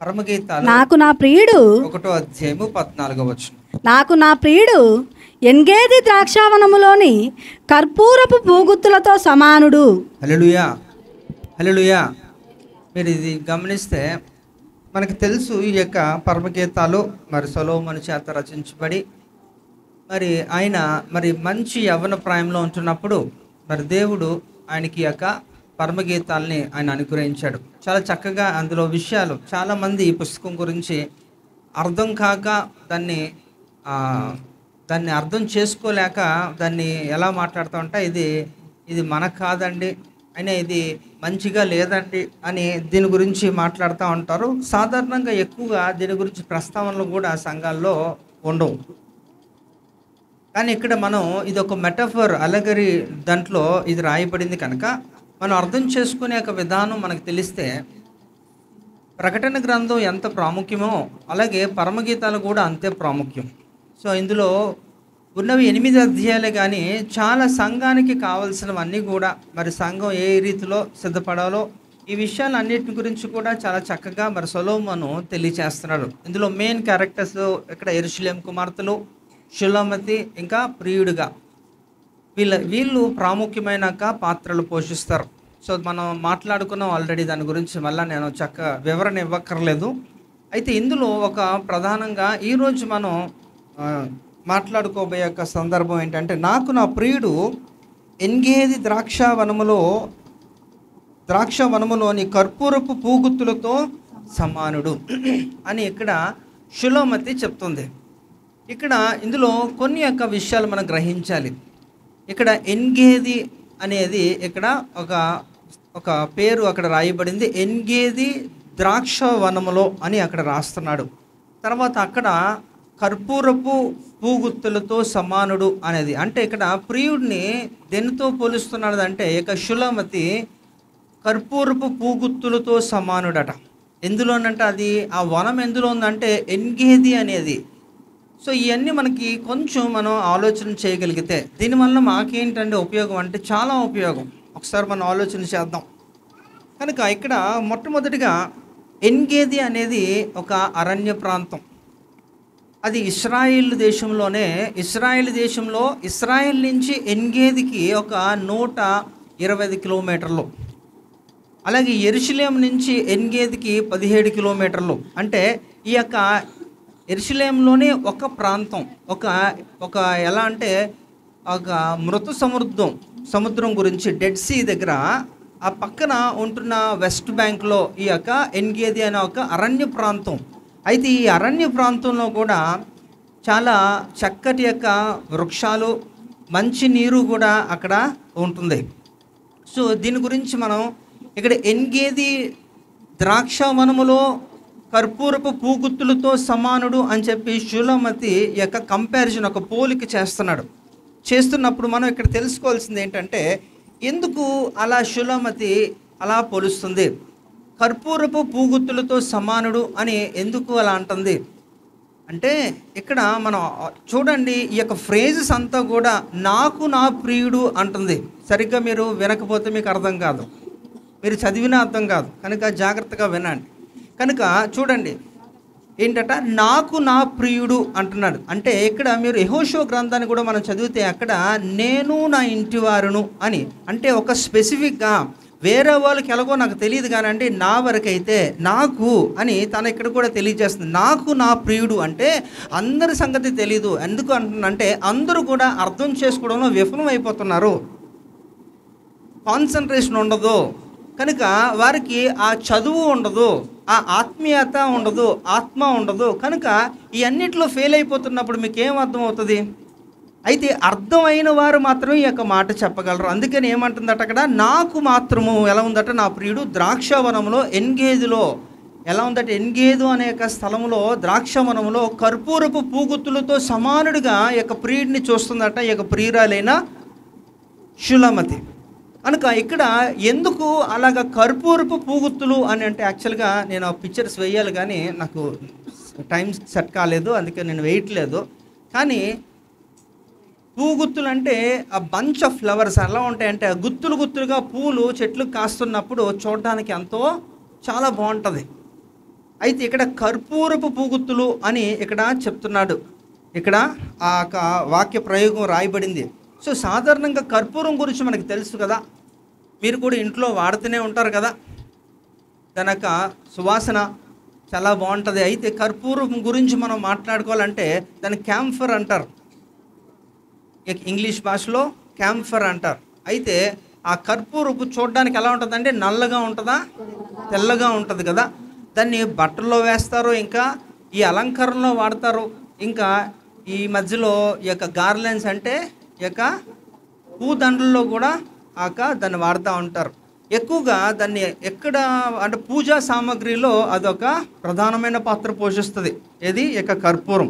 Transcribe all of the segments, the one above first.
పరమగీతాలు నాకు నా ప్రియుడు 1:14 నాకు నా ప్రియుడు ఎన్గేది ద్రాక్షావనములోని కర్పూరపు పూగుత్తులతో సమానుడు. హల్లెలూయా, హల్లెలూయా. మీరు ఇది గమనిస్తే మనకు తెలుసు, ఈ యొక్క పరమగీతాలు మరి సొలొమోను చేత రచించబడి మరి ఆయన మరి మంచి యవ్వన ప్రాయంలో ఉంటున్నప్పుడు మరి దేవుడు ఆయనకి ఈ యొక్క పరమగీతాల్ని ఆయన అనుగ్రహించాడు. చాలా చక్కగా అందులో విషయాలు చాలామంది ఈ పుస్తకం గురించి అర్థం కాక దాన్ని అర్థం చేసుకోలేక దాన్ని ఎలా మాట్లాడుతూ ఉంటే ఇది మనకు కాదండి, అయినా ఇది మంచిగా లేదండి అని దీని గురించి మాట్లాడుతూ ఉంటారు. సాధారణంగా ఎక్కువగా దీని గురించి ప్రస్తావనలు కూడా సంఘాల్లో ఉండవు. కానీ ఇక్కడ మనం ఇది ఒక మెటఫర్ అలగరి దాంట్లో ఇది రాయబడింది కనుక మనం అర్థం చేసుకునే ఒక విధానం మనకు తెలిస్తే ప్రకటన గ్రంథం ఎంత ప్రాముఖ్యమో అలాగే పరమగీతాలు కూడా అంతే ప్రాముఖ్యం. సో ఇందులో ఉన్నవి 8 అధ్యాయాలే, కానీ చాలా సంఘానికి కావాల్సినవన్నీ కూడా మరి సంఘం ఏ రీతిలో సిద్ధపడాలో ఈ విషయాలు అన్నిటి గురించి కూడా చాలా చక్కగా మరి సొలొమోను తెలియచేస్తున్నాడు. ఇందులో మెయిన్ క్యారెక్టర్స్ ఇక్కడ యెరూషలేము కుమార్తెలు, షులమతి, ఇంకా ప్రియుడిగా వీళ్ళు ప్రాముఖ్యమైన పాత్రలు పోషిస్తారు. సో మనం మాట్లాడుకున్నాం ఆల్రెడీ దాని గురించి, మళ్ళీ నేను చక్కగా వివరణ ఇవ్వక్కర్లేదు. అయితే ఇందులో ఒక ప్రధానంగా ఈరోజు మనం మాట్లాడుకోబోయే యొక్క సందర్భం ఏంటంటే, నాకు నా ప్రియుడు ఎన్గేది ద్రాక్షవనములోని కర్పూరపు పూగుత్తులతో సమానుడు అని ఇక్కడ షులమతి చెప్తుంది. ఇక్కడ ఇందులో కొన్ని యొక్క విషయాలు మనం గ్రహించాలి. ఇక్కడ ఎన్గేది అనేది ఇక్కడ ఒక పేరు అక్కడ రాయబడింది, ఎన్గేది ద్రాక్షవనములో అని అక్కడ రాస్తున్నాడు. తర్వాత అక్కడ కర్పూరపు పూగుత్తులతో సమానుడు అనేది అంటే ఇక్కడ ప్రియుడిని దేనితో పోలుస్తున్నాడు అంటే ఇక షులమతి కర్పూరపు పూగుత్తులతో సమానుడట. ఎందులోనంటే అది ఆ వనం ఎందులో ఉందంటే ఎన్గేది అనేది. సో ఇవన్నీ మనకి కొంచెం మనం ఆలోచన చేయగలిగితే దీనివల్ల మాకేంటంటే ఉపయోగం అంటే చాలా ఉపయోగం. ఒకసారి మనం ఆలోచన చేద్దాం. కనుక ఇక్కడ మొట్టమొదటిగా ఎన్గేది అనేది ఒక అరణ్య ప్రాంతం. అది ఇశ్రాయేల్ దేశంలో ఇశ్రాయేల్ నుంచి ఎన్గేదికి ఒక 125 కిలోమీటర్లు, అలాగే యెరూషలేము నుంచి ఎన్గేదికి 17 కిలోమీటర్లు. అంటే ఈ యొక్క యెరూషలేములోనే ఒక ప్రాంతం, ఒక ఎలా అంటే ఒక మృత సముద్రం గురించి డెడ్ సీ దగ్గర ఆ పక్కన ఉంటున్న వెస్ట్ బ్యాంక్లో ఈ యొక్క ఎన్గేది అనే ఒక అరణ్య ప్రాంతం. అయితే ఈ అరణ్య ప్రాంతంలో కూడా చాలా చక్కటి యొక్క వృక్షాలు, మంచి నీరు కూడా అక్కడ ఉంటుంది. సో దీని గురించి మనం ఇక్కడ ఎన్గేది ద్రాక్షవనములో కర్పూరపు పూగుత్తులతో సమానుడు అని చెప్పి షులమతి యొక్క కంపారిజన్, ఒక పోలిక చేస్తున్నప్పుడు మనం ఇక్కడ తెలుసుకోవాల్సింది ఏంటంటే, ఎందుకు అలా షులమతి అలా పోలుస్తుంది, కర్పూరపు పూగుత్తులతో సమానుడు అని ఎందుకు అలా అంటుంది అంటే, ఇక్కడ మనం చూడండి ఈ యొక్క ఫ్రేజెస్ అంతా కూడా నాకు నా ప్రియుడు అంటుంది. సరిగ్గా మీరు వినకపోతే మీకు అర్థం కాదు, మీరు చదివినా అర్థం కాదు, కనుక జాగ్రత్తగా వినండి. కనుక చూడండి ఏంటట, నాకు నా ప్రియుడు అంటున్నాడు. అంటే ఇక్కడ మీరు యెహోషువ గ్రంథాన్ని కూడా మనం చదివితే అక్కడ నేను నా ఇంటి వారును అని అంటే ఒక స్పెసిఫిక్గా వేరే వాళ్ళకి ఎలాగో నాకు తెలియదు కానీ అంటే నా వరకైతే నాకు అని తను ఇక్కడ కూడా తెలియజేస్తుంది. నాకు నా ప్రియుడు అంటే అందరి సంగతి తెలీదు. ఎందుకు అంటున్నానంటే అందరూ కూడా అర్థం చేసుకోవడంలో విఫలం అయిపోతున్నారు, కాన్సన్ట్రేషన్ ఉండదు, కనుక వారికి ఆ చదువు ఉండదు, ఆ ఆత్మీయత ఉండదు, ఆత్మ ఉండదు. కనుక ఈ అన్నిట్లో ఫెయిల్ అయిపోతున్నప్పుడు మీకు ఏం అర్థం అవుతుంది? అయితే అర్థమైన వారు మాత్రమే ఈ యొక్క మాట చెప్పగలరు. అందుకని ఏమంటుందట అక్కడ, నాకు మాత్రము ఎలా ఉందట నా ప్రియుడు ద్రాక్షవనంలో ఎన్గేదిలో ఎలా ఉందట, ఎన్గేదు అనే యొక్క స్థలంలో ద్రాక్షవనంలో కర్పూరపు పూగుత్తులతో సమానుడిగా ఈ యొక్క ప్రియుడిని చూస్తుందట ఈ యొక్క ప్రియురాలైన షులమతి. కనుక ఇక్కడ ఎందుకు అలాగ కర్పూరపు పూగుత్తులు అని అంటే, యాక్చువల్గా నేను పిక్చర్స్ వేయాలి కానీ నాకు టైం సెట్ కాలేదు, అందుకే నేను వేయట్లేదు. కానీ పూగుత్తులు అంటే ఆ బంచ్ ఆఫ్ ఫ్లవర్స్ ఎలా ఉంటాయంటే గుత్తులుగా పూలు చెట్లు కాస్తున్నప్పుడు చూడడానికి ఎంతో చాలా బాగుంటుంది. అయితే ఇక్కడ కర్పూరపు పూగుత్తులు అని ఇక్కడ చెప్తున్నాడు. ఇక్కడ ఆ వాక్య ప్రయోగం రాయబడింది. సో సాధారణంగా కర్పూరం గురించి మనకు తెలుసు కదా, మీరు కూడా ఇంట్లో వాడుతూనే ఉంటారు కదా, దాని యొక్క సువాసన చాలా బాగుంటుంది. అయితే కర్పూరం గురించి మనం మాట్లాడుకోవాలంటే దాన్ని క్యాంఫర్ అంటారు, ఇంగ్లీష్ భాషలో క్యాంఫర్ అంటారు. అయితే ఆ కర్పూరపు చూడడానికి ఎలా ఉంటుందంటే నల్లగా ఉంటుందా, తెల్లగా ఉంటుంది కదా. దాన్ని బట్టల్లో వేస్తారు, ఇంకా ఈ అలంకరణలో వాడతారు, ఇంకా ఈ మధ్యలో ఈ యొక్క గార్లెన్స్ అంటే ఈ యొక్క పూదండల్లో కూడా దాన్ని వాడుతూ ఉంటారు. ఎక్కువగా దాన్ని ఎక్కడ అంటే పూజా సామాగ్రిలో అదొక ప్రధానమైన పాత్ర పోషిస్తుంది. ఏది ఈ యొక్క కర్పూరం.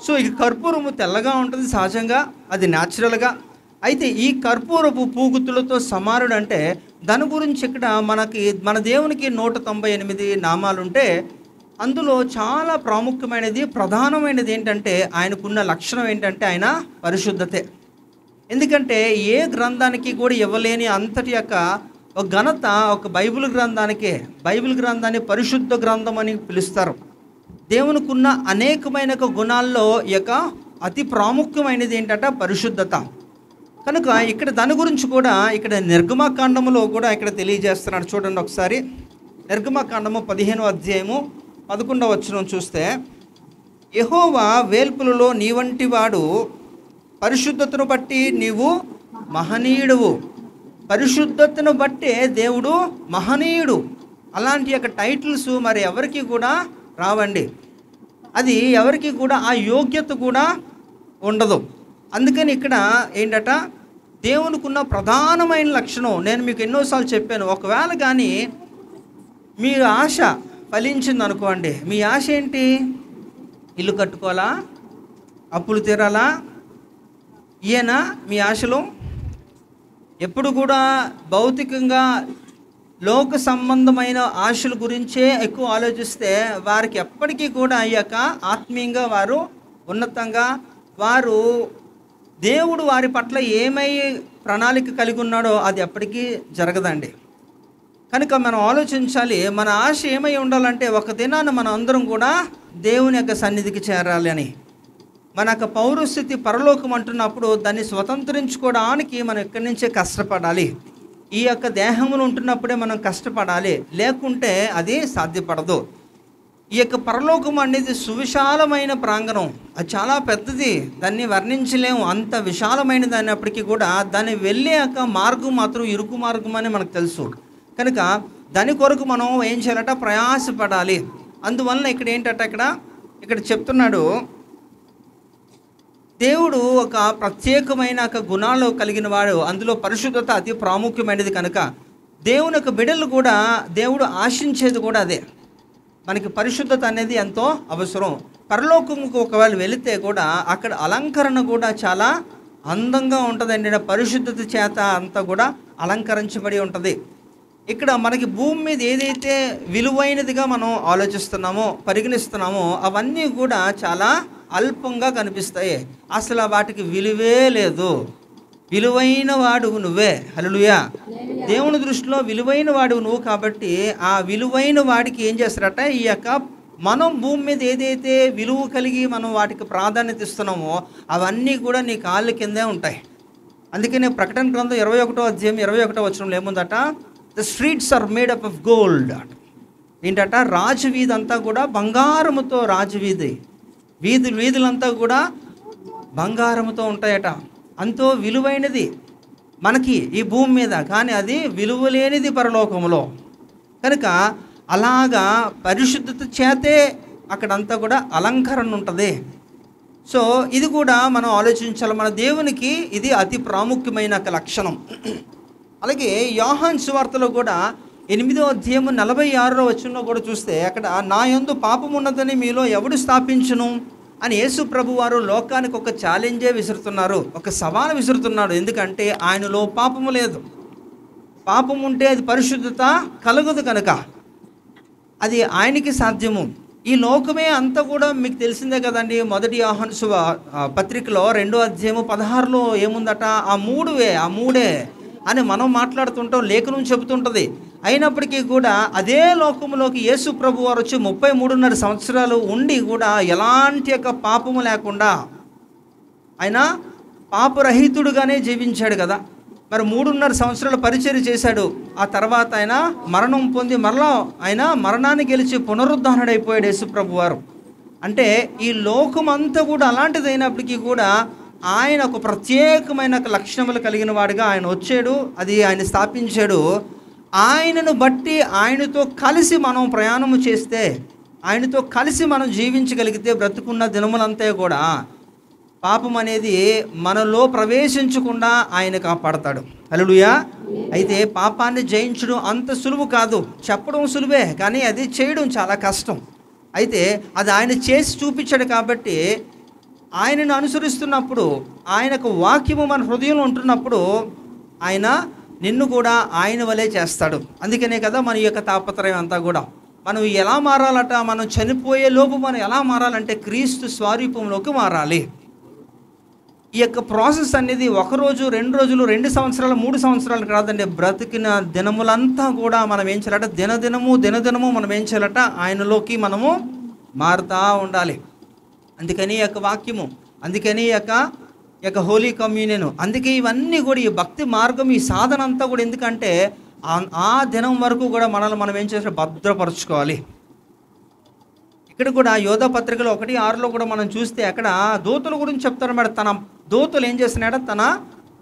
సో ఈ కర్పూరము తెల్లగా ఉంటుంది సహజంగా, అది న్యాచురల్గా. అయితే ఈ కర్పూరపు పూగుత్తులతో సమానుడు అంటే దాని గురించి ఇక్కడ మన దేవునికి 198 నామాలుంటే అందులో చాలా ప్రాముఖ్యమైనది, ప్రధానమైనది ఏంటంటే ఆయనకున్న లక్షణం ఏంటంటే ఆయన పరిశుద్ధతే. ఎందుకంటే ఏ గ్రంథానికి కూడా ఇవ్వలేని అంతటి యొక్క ఒక ఘనత ఒక బైబిల్ గ్రంథానికే. బైబిల్ గ్రంథాన్ని పరిశుద్ధ గ్రంథం అని పిలుస్తారు. దేవునికి ఉన్న అనేకమైన గుణాల్లో ఈ యొక్క అతి ప్రాముఖ్యమైనది ఏంటంటే పరిశుద్ధత. కనుక ఇక్కడ దాని గురించి కూడా ఇక్కడ నిర్గమకాండములో కూడా ఇక్కడ తెలియజేస్తున్నాడు. చూడండి ఒకసారి, నిర్గమకాండము 15వ అధ్యాయము 11వ వచనం చూస్తే, యెహోవా వేల్పులలో నీ వంటి వాడు, పరిశుద్ధతను బట్టి నీవు మహనీయుడువు. పరిశుద్ధతను బట్టే దేవుడు మహనీయుడు. అలాంటి యొక్క టైటిల్స్ మరి ఎవరికి కూడా రావండి, అది ఎవరికి కూడా ఆ యోగ్యత కూడా ఉండదు. అందుకని ఇక్కడ ఏంటట, దేవునికి ఉన్న ప్రధానమైన లక్షణం నేను మీకు ఎన్నోసార్లు చెప్పాను. ఒకవేళ కానీ మీ ఆశ ఫలించింది అనుకోండి, మీ ఆశ ఏంటి? ఇల్లు కట్టుకోవాలా, అప్పులు తీరాలా, ఈయన మీ ఆశలు ఎప్పుడు కూడా భౌతికంగా లోక సంబంధమైన ఆశల గురించే ఎక్కువ ఆలోచిస్తే వారికి ఎప్పటికీ కూడా అయ్యాక ఆత్మీయంగా వారు ఉన్నతంగా వారు దేవుడు వారి పట్ల ఏమై ప్రణాళిక కలిగి ఉన్నాడో అది ఎప్పటికీ జరగదండి. కనుక మనం ఆలోచించాలి, మన ఆశ ఏమై ఉండాలంటే ఒక దినాన మనం అందరం కూడా దేవుని యొక్క సన్నిధికి చేరాలి అని. మన యొక్క పౌరస్థితి పరలోకం అంటున్నప్పుడు దాన్ని స్వతంత్రించుకోవడానికి మనం ఇక్కడి నుంచే కష్టపడాలి. ఈ యొక్క దేహమును ఉంటున్నప్పుడే మనం కష్టపడాలి, లేకుంటే అది సాధ్యపడదు. ఈ యొక్క పరలోకం అనేది సువిశాలమైన ప్రాంగణం, అది చాలా పెద్దది, దాన్ని వర్ణించలేము, అంత విశాలమైనది అయినప్పటికీ కూడా దాన్ని వెళ్ళాక మార్గం మాత్రం ఇరుకు మార్గం అని మనకు తెలుసు. కనుక దాని కొరకు మనం ఏం చేయాలట, ప్రయాసపడాలి. అందువలన ఇక్కడ ఏంటంటే ఇక్కడ చెప్తున్నాడు, దేవుడు ఒక ప్రత్యేకమైన ఒక గుణాలు కలిగిన వాడు, అందులో పరిశుద్ధత అతి ప్రాముఖ్యమైనది. కనుక దేవుని యొక్క బిడ్డలు కూడా దేవుడు ఆశించేది కూడా అదే. మనకి పరిశుద్ధత అనేది ఎంతో అవసరం. పరలోకముకు ఒకవేళ వెళితే కూడా అక్కడ అలంకరణ కూడా చాలా అందంగా ఉంటుందండి. పరిశుద్ధత చేత అంతా కూడా అలంకరించబడి ఉంటుంది. ఇక్కడ మనకి భూమి మీద ఏదైతే విలువైనదిగా మనం ఆలోచిస్తున్నామో పరిగణిస్తున్నామో అవన్నీ కూడా చాలా అల్పంగా కనిపిస్తాయి. అసలు వాటికి విలువే లేదు. విలువైన వాడు నువ్వే. హల్లెలూయా. దేవుని దృష్టిలో విలువైన వాడు నువ్వు. కాబట్టి ఆ విలువైన వాడికి ఏం చేస్తారట, ఈ యొక్క మనం భూమి మీద ఏదైతే విలువ కలిగి మనం వాటికి ప్రాధాన్యత ఇస్తున్నామో అవన్నీ కూడా నీ కాళ్ళ కిందే ఉంటాయి. అందుకనే ప్రకటన గ్రంథం 21వ అధ్యాయం 21వ వచనంలో ఏముందట, the streets are made up of gold. ఏంటట, రాజవీధి అంతా కూడా బంగారముతో, రాజవీధి వీధులంతా కూడా బంగారముతో ఉంటాయట. అంతో విలువైనది మనకి ఈ భూమి మీద, కానీ అది విలువ లేనిది పరలోకములో. కనుక అలాగా పరిశుద్ధత చేతే అక్కడంతా కూడా అలంకరణ ఉంటుంది. సో ఇది కూడా మనం ఆలోచించాలి. మన దేవునికి ఇది అతి ప్రాముఖ్యమైన ఒక లక్షణం. అలాగే యోహాను సువార్తలో కూడా 8వ అధ్యాయం 46వ వచనంలో కూడా చూస్తే అక్కడ, నా యందు పాపం ఉన్నదని మీలో ఎవడు స్థాపించును అని యేసు ప్రభు వారు లోకానికి ఒక ఛాలెంజే విసురుతున్నారు, ఒక సవాలు విసురుతున్నాడు. ఎందుకంటే ఆయనలో పాపము లేదు. పాపం ఉంటే అది పరిశుద్ధత కలగదు, కనుక అది ఆయనకి సాధ్యము. ఈ లోకమే అంతా కూడా మీకు తెలిసిందే కదండి. మొదటి యోహాను పత్రికలో 2వ అధ్యాయము 16లో ఏముందట, ఆ మూడే అని మనం మాట్లాడుతుంటాం, లేఖనం చెబుతుంటుంది. అయినప్పటికీ కూడా అదే లోకంలోకి యేసు ప్రభు వారు వచ్చి 33.5 సంవత్సరాలు ఉండి కూడా ఎలాంటి యొక్క పాపము లేకుండా ఆయన పాపరహితుడుగానే జీవించాడు కదా. మరి 3.5 సంవత్సరాలు పరిచర్య చేశాడు. ఆ తర్వాత ఆయన మరణం పొంది మరలా ఆయన మరణాన్ని గెలిచి పునరుద్ధరణుడైపోయాడు యేసు ప్రభు వారు. అంటే ఈ లోకం అంతా కూడా అలాంటిదైనప్పటికీ కూడా ఆయన ఒక ప్రత్యేకమైన లక్షణములు కలిగిన వాడిగా ఆయన వచ్చాడు, అది ఆయన స్థాపించాడు. ఆయనను బట్టి ఆయనతో కలిసి మనం ప్రయాణము చేస్తే, ఆయనతో కలిసి మనం జీవించగలిగితే బ్రతుకున్న దినములంతా కూడా పాపం అనేది మనలో ప్రవేశించకుండా ఆయన కాపాడతాడు. హల్లెలూయా. అయితే పాపాన్ని జయించడం అంత సులువు కాదు. చెప్పడం సులువే, కానీ అది చేయడం చాలా కష్టం. అయితే అది ఆయన చేసి చూపించాడు కాబట్టి ఆయనను అనుసరిస్తున్నప్పుడు, ఆయనకు వాక్యము మన హృదయంలో ఉంటున్నప్పుడు ఆయన నిన్ను కూడా ఆయన వలే చేస్తాడు. అందుకనే కదా మన యొక్క తాపత్రయం అంతా కూడా. మనం ఎలా మారాలట? మనం చనిపోయే లోపు మనం ఎలా మారాలంటే క్రీస్తు స్వరూపంలోకి మారాలి. ఈ యొక్క ప్రాసెస్ అనేది 1 రోజు 2 రోజులు 2 సంవత్సరాలు 3 సంవత్సరాలు కాదండి. బ్రతికిన దినములంతా కూడా మనం ఏం చేయాలట? దినదినము మనం ఏం చేయాలట? ఆయనలోకి మనము మారుతూ ఉండాలి. అందుకని ఈ యొక్క వాక్యము, అందుకని ఈ యొక్క హోలీ కమ్యూనియన్, అందుకే ఇవన్నీ కూడా ఈ భక్తి మార్గం, ఈ సాధన అంతా కూడా ఎందుకంటే ఆ దినం వరకు కూడా మనల్ని మనం ఏం చేయాలి? భద్రపరచుకోవాలి. ఇక్కడ కూడా యోధా పత్రికలో 1:6 కూడా మనం చూస్తే అక్కడ దూతల గురించి చెప్తారన్నమాట. తన దూతలు ఏం చేస్తున్నాడట? తన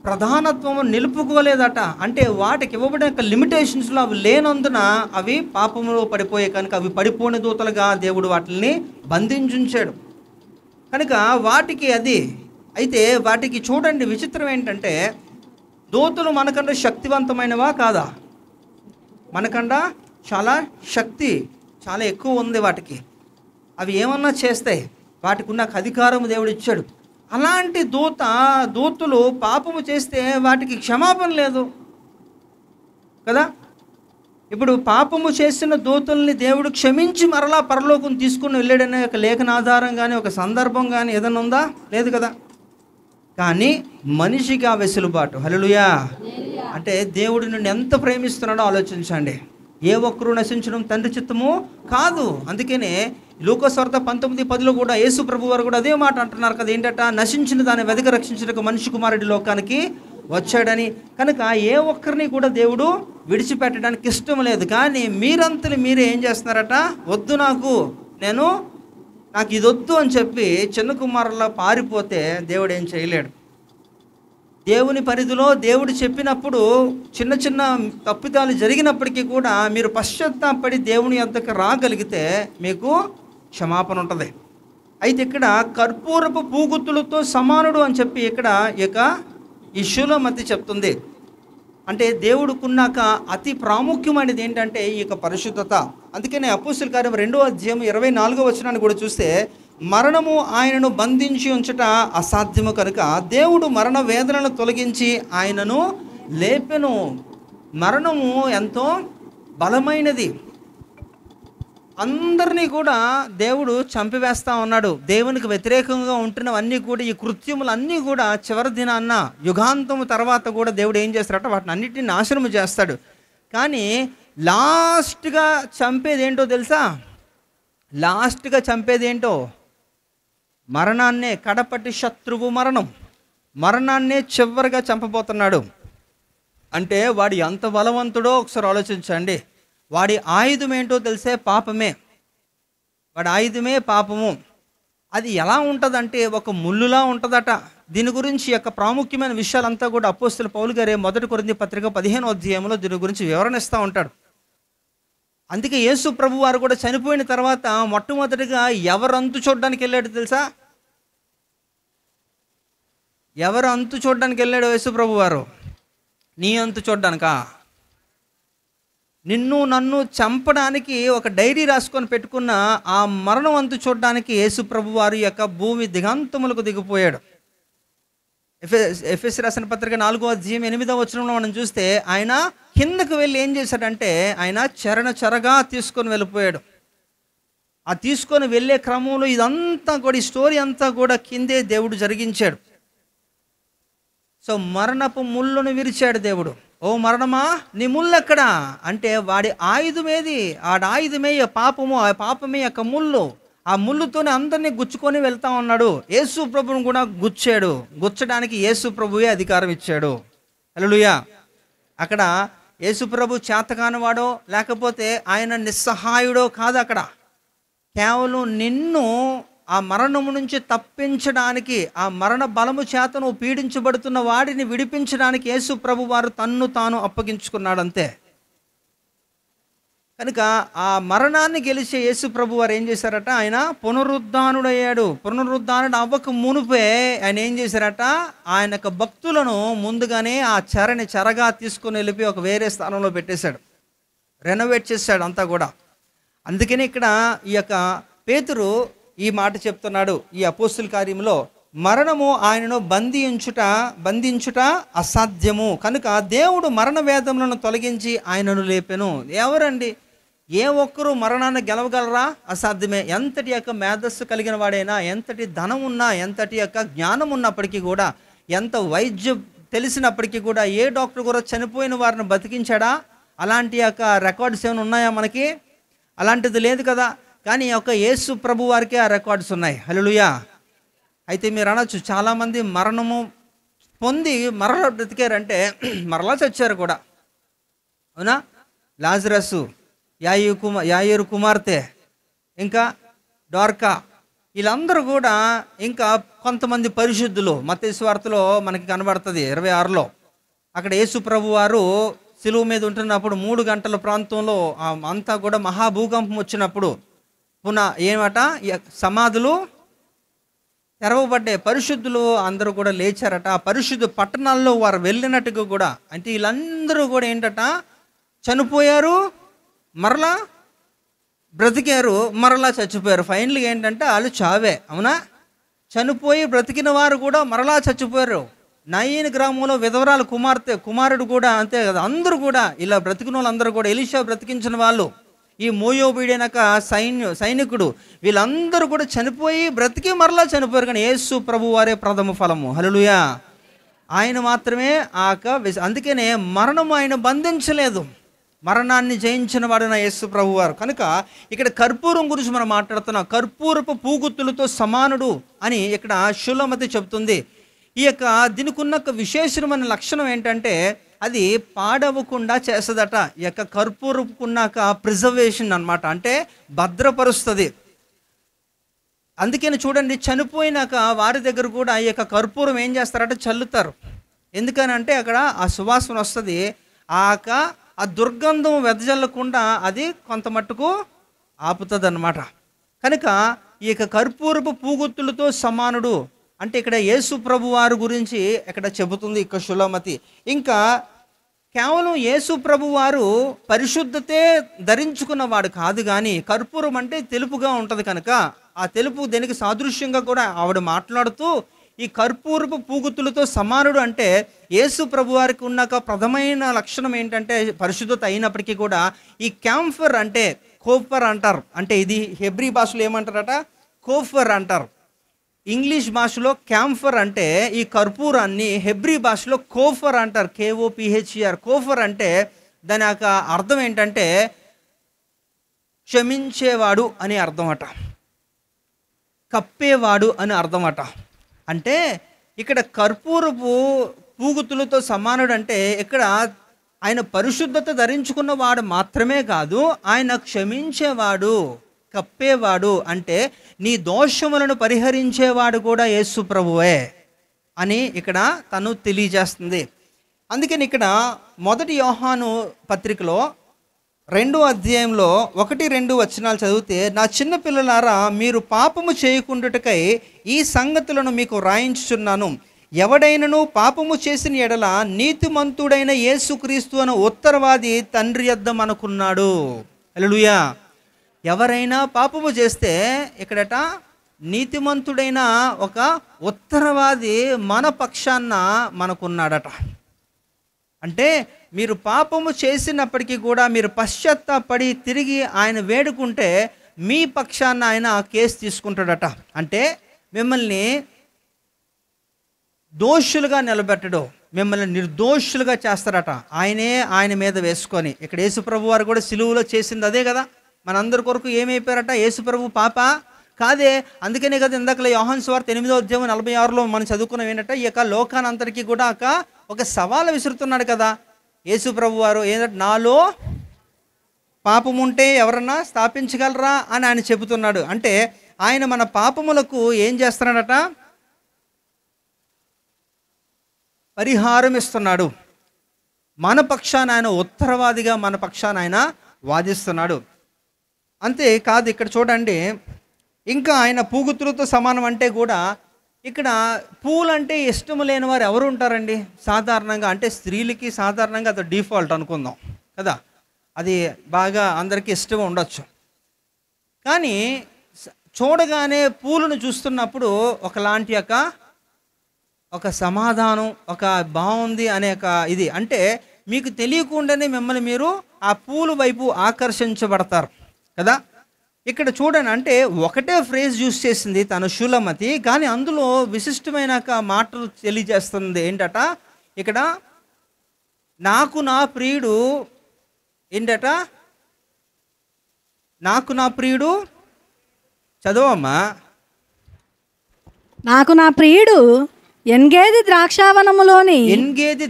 ప్రధానత్వం నిలుపుకోలేదట. అంటే వాటికి ఇవ్వబడిన లిమిటేషన్స్లో అవి లేనందున అవి పాపంలో పడిపోయే కనుక అవి పడిపోని దూతలుగా దేవుడు వాటిని బంధించుంచాడు కనుక వాటికి అది. అయితే వాటికి చూడండి, విచిత్రం ఏంటంటే దూతలు మనకన్నా శక్తివంతమైనవా కాదా? మనకన్నా చాలా శక్తి చాలా ఎక్కువ ఉంది వాటికి. అవి ఏమన్నా చేస్తాయి, వాటికి ఉన్న అధికారం దేవుడు ఇచ్చాడు. అలాంటి దూతలు పాపము చేస్తే వాటికి క్షమాపణ లేదు కదా. ఇప్పుడు పాపము చేసిన దూతల్ని దేవుడు క్షమించి మరలా పరలోకం తీసుకుని వెళ్ళాడనే ఒక లేఖన ఆధారం కానీ ఒక సందర్భం కానీ ఏదైనా ఉందా? లేదు కదా. కానీ మనిషికి ఆ వెసులుబాటు. హల్లెలూయా. అంటే దేవుడు నిన్ను ఎంత ప్రేమిస్తున్నాడో ఆలోచించండి. ఏ ఒక్కరూ నశించడం తండ్రి చిత్తము కాదు. అందుకనే లూకాసు వార్త 19:10 కూడా యేసు ప్రభు వారు కూడా అదే మాట అంటున్నారు కదా. ఏంటట? నశించిన దాన్ని వెదక రక్షించడానికి మనిషి కుమారుడి లోకానికి వచ్చాడని. కనుక ఏ ఒక్కరిని కూడా దేవుడు విడిచిపెట్టడానికి ఇష్టం లేదు. కానీ మీరంతలు మీరే ఏం చేస్తున్నారట? వద్దు నాకు ఇది వద్దు అని చెప్పి చిన్న కుమారులా పారిపోతే దేవుడు ఏం చేయలేడు. దేవుని పరిధిలో దేవుడు చెప్పినప్పుడు చిన్న చిన్న తప్పిదాలు జరిగినప్పటికీ కూడా మీరు పశ్చాత్తాపడి దేవుని యొద్దకు రాగలిగితే మీకు క్షమాపణ ఉంటుంది. అయితే ఇక్కడ కర్పూరపు పూగుత్తులతో సమానుడు అని చెప్పి ఇక్కడ ఈ శూలమతి చెప్తుంది. అంటే దేవుడుకున్నాక అతి ప్రాముఖ్యమైనది ఏంటంటే ఈ యొక్క పరిశుద్ధత. అందుకనే అపోస్తలుల కార్యం 2వ అధ్యాయం 24వ వచనాన్ని కూడా చూస్తే, మరణము ఆయనను బంధించి ఉంచట అసాధ్యము కనుక దేవుడు మరణ వేదనను తొలగించి ఆయనను లేపెను. మరణము ఎంతో బలమైనది. అందరినీ కూడా దేవుడు చంపివేస్తా ఉన్నాడు. దేవునికి వ్యతిరేకంగా ఉంటున్నవన్నీ కూడా ఈ కృత్యములన్నీ కూడా చివరి దినాన్న యుగాంతము తర్వాత కూడా దేవుడు ఏం చేస్తాడట? వాటిని అన్నిటిని నాశనము చేస్తాడు. కానీ లాస్ట్గా చంపేది ఏంటో తెలుసా? లాస్ట్గా చంపేది ఏంటో? మరణాన్నే. కడపటి శత్రువు మరణాన్నే చివరిగా చంపబోతున్నాడు. అంటే వాడు ఎంత బలవంతుడో ఒకసారి ఆలోచించండి. వాడి ఆయుధం ఏంటో తెలిసే? పాపమే. వాడి ఆయుధమే పాపము. అది ఎలా ఉంటుందంటే ఒక ముళ్ళులా ఉంటుందట. దీని గురించి యొక్క ప్రాముఖ్యమైన విషయాలంతా కూడా అపోస్తలుల పౌలు గారే 1 కొరింథీ పత్రిక 15వ అధ్యాయంలో దీని గురించి వివరణ ఇస్తూ ఉంటాడు. అందుకే యేసు ప్రభు వారు కూడా చనిపోయిన తర్వాత మొట్టమొదటిగా ఎవరు అంతు చూడడానికి వెళ్ళాడు తెలుసా? ఎవరు అంతు చూడడానికి వెళ్ళాడు యేసు ప్రభు వారు? నీ అంతు చూడ్డానికా? నిన్ను నన్ను చంపడానికి ఒక డైరీ రాసుకొని పెట్టుకున్న ఆ మరణం అంతు చూడడానికి యేసు ప్రభు వారి యొక్క భూమి దిగంతములకు దిగిపోయాడు. ఎఫెసీ రాసిన పత్రిక 4వ అధ్యాయం 8వ వచనంలో మనం చూస్తే ఆయన కిందకు వెళ్ళి ఏం చేశాడంటే ఆయన చెరగా తీసుకొని వెళ్ళిపోయాడు. ఆ తీసుకొని వెళ్ళే క్రమంలో ఇదంతా కూడా ఈ స్టోరీ అంతా కూడా కిందే దేవుడు జరిగించాడు. సో మరణపు ముళ్ళును విరిచాడు దేవుడు. ఓ మరణమా నీ ముళ్ళెక్కడా అంటే వాడి ఆయుధమేది, ఆయుధమే పాపము, ఆ పాపమే యొక్క ముళ్ళు. ఆ ముళ్ళుతోనే అందరినీ గుచ్చుకొని వెళ్తా ఉన్నాడు. యేసు ప్రభువును కూడా గుచ్చాడు. గుచ్చడానికి యేసు ప్రభువే అధికారం ఇచ్చాడు. హల్లెలూయా. అక్కడ యేసు ప్రభు చేతకానివాడో లేకపోతే ఆయన నిస్సహాయుడో కాదు. అక్కడ కేవలం నిన్ను ఆ మరణము నుంచి తప్పించడానికి, ఆ మరణ బలము చేత నువ్వు పీడించబడుతున్న వాడిని విడిపించడానికి యేసు ప్రభు వారు తన్ను తాను అప్పగించుకున్నాడు అంతే. కనుక ఆ మరణాన్ని గెలిచే యేసు ప్రభు వారు ఏం చేశారట, ఆయన పునరుద్ధానుడయ్యాడు. పునరుద్ధానుడు అవ్వక మునుపే ఆయన ఏం చేశారట, ఆయన యొక్క భక్తులను ముందుగానే ఆ చెరగా తీసుకుని వెళ్ళిపోయి ఒక వేరే స్థానంలో పెట్టేశాడు, రెనోవేట్ చేశాడు అంతా కూడా. అందుకని ఇక్కడ ఈ యొక్క పేతురు ఈ మాట చెప్తున్నాడు ఈ అపోస్తుల కార్యంలో, మరణము ఆయనను బంధించుట అసాధ్యము, కనుక దేవుడు మరణ వేదములను తొలగించి ఆయనను లేపెను. ఎవరండి, ఏ ఒక్కరూ మరణాన్ని గెలవగలరా? అసాధ్యమే. ఎంతటి యొక్క మేధస్సు కలిగిన వాడైనా, ఎంతటి ధనం ఉన్నా, ఎంతటి యొక్క జ్ఞానం ఉన్నప్పటికీ కూడా, ఎంత వైద్యం తెలిసినప్పటికీ కూడా ఏ డాక్టర్ కూడా చనిపోయిన వారిని బతికించాడా? అలాంటి యొక్క రికార్డ్స్ ఏమైనా ఉన్నాయా మనకి? అలాంటిది లేదు కదా. కానీ ఈ యొక్క యేసు ప్రభు వారికి ఆ రికార్డ్స్ ఉన్నాయి. హల్లెలూయా. అయితే మీరు అనొచ్చు, చాలామంది మరణము పొంది మరలా బ్రతికారంటే మరలా చచ్చారు కూడా, అవునా? లాజరసు, యాయేరు కుమార్తె, ఇంకా డోర్కా, వీళ్ళందరూ కూడా, ఇంకా కొంతమంది పరిశుద్ధులు మత్తయి సువార్తలో మనకి కనబడుతుంది 26లో. అక్కడ యేసు ప్రభు వారు సిలువ మీద ఉంటున్నప్పుడు 3 గంటల ప్రాంతంలో అంతా కూడా మహాభూకంపం వచ్చినప్పుడు ఏమట, సమాధులు తెరవబడ్డాయి. పరిశుద్ధులు అందరూ కూడా లేచారట. ఆ పరిశుద్ధ పట్టణాల్లో వారు వెళ్ళినట్టుగా కూడా, అంటే వీళ్ళందరూ కూడా ఏంటట, చనిపోయారు, మరలా బ్రతికారు, మరలా చచ్చిపోయారు. ఫైనల్గా ఏంటంటే వాళ్ళు చావే, అవునా? చనిపోయి బ్రతికిన వారు కూడా మరలా చచ్చిపోయారు. నయీన్ గ్రామంలో విధవరాలు కుమారుడు కూడా అంతే కదా. అందరూ కూడా ఇలా బ్రతికిన వాళ్ళందరూ కూడా, ఎలీషా బ్రతికించిన వాళ్ళు, ఈ మోయోబీడైనక సైనికుడు, వీళ్ళందరూ కూడా చనిపోయి బ్రతికి మరలా చనిపోయారు. కానీ యేసు ప్రభు వారే ప్రథమ ఫలము. హల్లెలూయా. ఆయన మాత్రమే అందుకనే మరణము ఆయన బంధించలేదు. మరణాన్ని జయించిన వాడు నా యేసు ప్రభు వారు. కనుక ఇక్కడ కర్పూరం గురించి మనం మాట్లాడుతున్నాం. కర్పూరపు పూగుత్తులతో సమానుడు అని ఇక్కడ షులమతి చెప్తుంది. ఈ యొక్క దీనికున్న విశేషమైన లక్షణం ఏంటంటే, అది పాడవకుండా చేస్తుందట. ఈ యొక్క కర్పూరపుకున్నాక ప్రిజర్వేషన్ అన్నమాట, అంటే భద్రపరుస్తుంది. అందుకని చూడండి, చనిపోయినాక వారి దగ్గర కూడా ఈ యొక్క కర్పూరం ఏం చేస్తారంటే చల్లుతారు. ఎందుకనంటే అక్కడ ఆ సువాసన వస్తుంది. ఆ దుర్గంధం వెదజల్లకుండా అది కొంత మట్టుకు ఆపుతుంది అన్నమాట. కనుక ఈ యొక్క కర్పూరపు పూగుత్తులతో సమానుడు అంటే ఇక్కడ యేసు ప్రభు వారి గురించి ఇక్కడ చెబుతుంది ఇక షులమతి. ఇంకా కేవలం యేసు ప్రభు వారు పరిశుద్ధతే ధరించుకున్నవాడు కాదు, కానీ కర్పూరం అంటే తెలుపుగా ఉంటుంది కనుక ఆ తెలుపు దేనికి సాదృశ్యంగా కూడా ఆవిడ మాట్లాడుతూ, ఈ కర్పూరపు పూగుత్తులతో సమానుడు అంటే యేసు ప్రభు వారికి ఉన్న ప్రథమైన లక్షణం ఏంటంటే పరిశుద్ధత అయినప్పటికీ కూడా ఈ క్యాంఫర్ అంటే కోఫర్ అంటారు. అంటే ఇది హెబ్రీ భాషలో ఏమంటారట, కోఫర్ అంటారు. ఇంగ్లీష్ భాషలో క్యాంఫర్ అంటే ఈ కర్పూరాన్ని హెబ్రీ భాషలో కోఫర్ అంటారు, KOPHER. కోఫర్ అంటే దాని యొక్క అర్థం ఏంటంటే క్షమించేవాడు అని అర్థం అట, కప్పేవాడు అని అర్థం అట. అంటే ఇక్కడ కర్పూరపు పూగుతులతో సమానుడు అంటే ఇక్కడ ఆయన పరిశుద్ధత ధరించుకున్న వాడు మాత్రమే కాదు, ఆయన క్షమించేవాడు, కప్పేవాడు. అంటే నీ దోషములను పరిహరించేవాడు కూడా యేసు ప్రభువే అని ఇక్కడ తను తెలియజేస్తుంది. అందుకని ఇక్కడ 1 యోహాను పత్రికలో 2వ అధ్యాయంలో 1-2 వచనాలు చదివితే, నా చిన్న పిల్లలారా, మీరు పాపము చేయకుండుటకై ఈ సంగతులను మీకు రాయించుచున్నాను. ఎవడైనను పాపము చేసిన ఎడల నీతిమంతుడైన యేసుక్రీస్తు అను ఉత్తరవాది తండ్రి యొద్ద మనకున్నాడు. హల్లెలూయా. ఎవరైనా పాపము చేస్తే ఇక్కడట నీతిమంతుడైన ఒక ఉత్తరవాది మన పక్షాన మనకున్నాడట. అంటే మీరు పాపము చేసినప్పటికీ కూడా మీరు పశ్చాత్తాపడి తిరిగి ఆయన వేడుకుంటే మీ పక్షాన ఆయన కేసు తీసుకుంటాడట. అంటే మిమ్మల్ని దోషులుగా నిలబెట్టడు, మిమ్మల్ని నిర్దోషులుగా చేస్తారట. ఆయనే ఆయన మీద వేసుకొని. ఇక్కడ యేసుప్రభు వారు కూడా సిలువలో చేసింది అదే కదా. మనందరి కొరకు ఏమైపోయారట? యేసుప్రభు పాప కాదే. అందుకనే కదా ఇందాకలే యోహాను సువార్త 8:46 మనం చదువుకున్నాం ఏంటంటే, ఈ యొక్క లోకానంతరికి కూడా ఒక సవాలు విసురుతున్నాడు కదా యేసుప్రభు వారు. ఏంటంటే, నాలో పాపం ఉంటే ఎవరన్నా స్థాపించగలరా అని ఆయన చెబుతున్నాడు. అంటే ఆయన మన పాపములకు ఏం చేస్తున్నాడట? పరిహారం ఇస్తున్నాడు. మన పక్షాన ఆయన ఉత్తరవాదిగా మన పక్షాన ఆయన వాదిస్తున్నాడు. అంతే కాదు, ఇక్కడ చూడండి, ఇంకా ఆయన పూగుతులతో సమానం అంటే కూడా ఇక్కడ పూలంటే ఇష్టం లేని వారు ఎవరు ఉంటారండి సాధారణంగా? అంటే స్త్రీలకి సాధారణంగా అది డిఫాల్ట్ అనుకుందాం కదా, అది బాగా అందరికీ ఇష్టం ఉండొచ్చు. కానీ చూడగానే పూలను చూస్తున్నప్పుడు ఒకలాంటి ఒక సమాధానం, ఒక బాగుంది అనే ఇది, అంటే మీకు తెలియకుండానే మిమ్మల్ని మీరు ఆ పూలు వైపు ఆకర్షించబడతారు కదా. ఇక్కడ చూడండి, అంటే ఒకటే ఫ్రేజ్ యూస్ చేసింది తను షూలమతి, కానీ అందులో విశిష్టమైన మాటలు తెలియజేస్తుంది. ఏంటట ఇక్కడ? నాకు నా ప్రియుడు ఏంటట? నాకు నా ప్రియుడు, చదవమ్మా. నాకు నా ప్రియుడు ఎన్గేది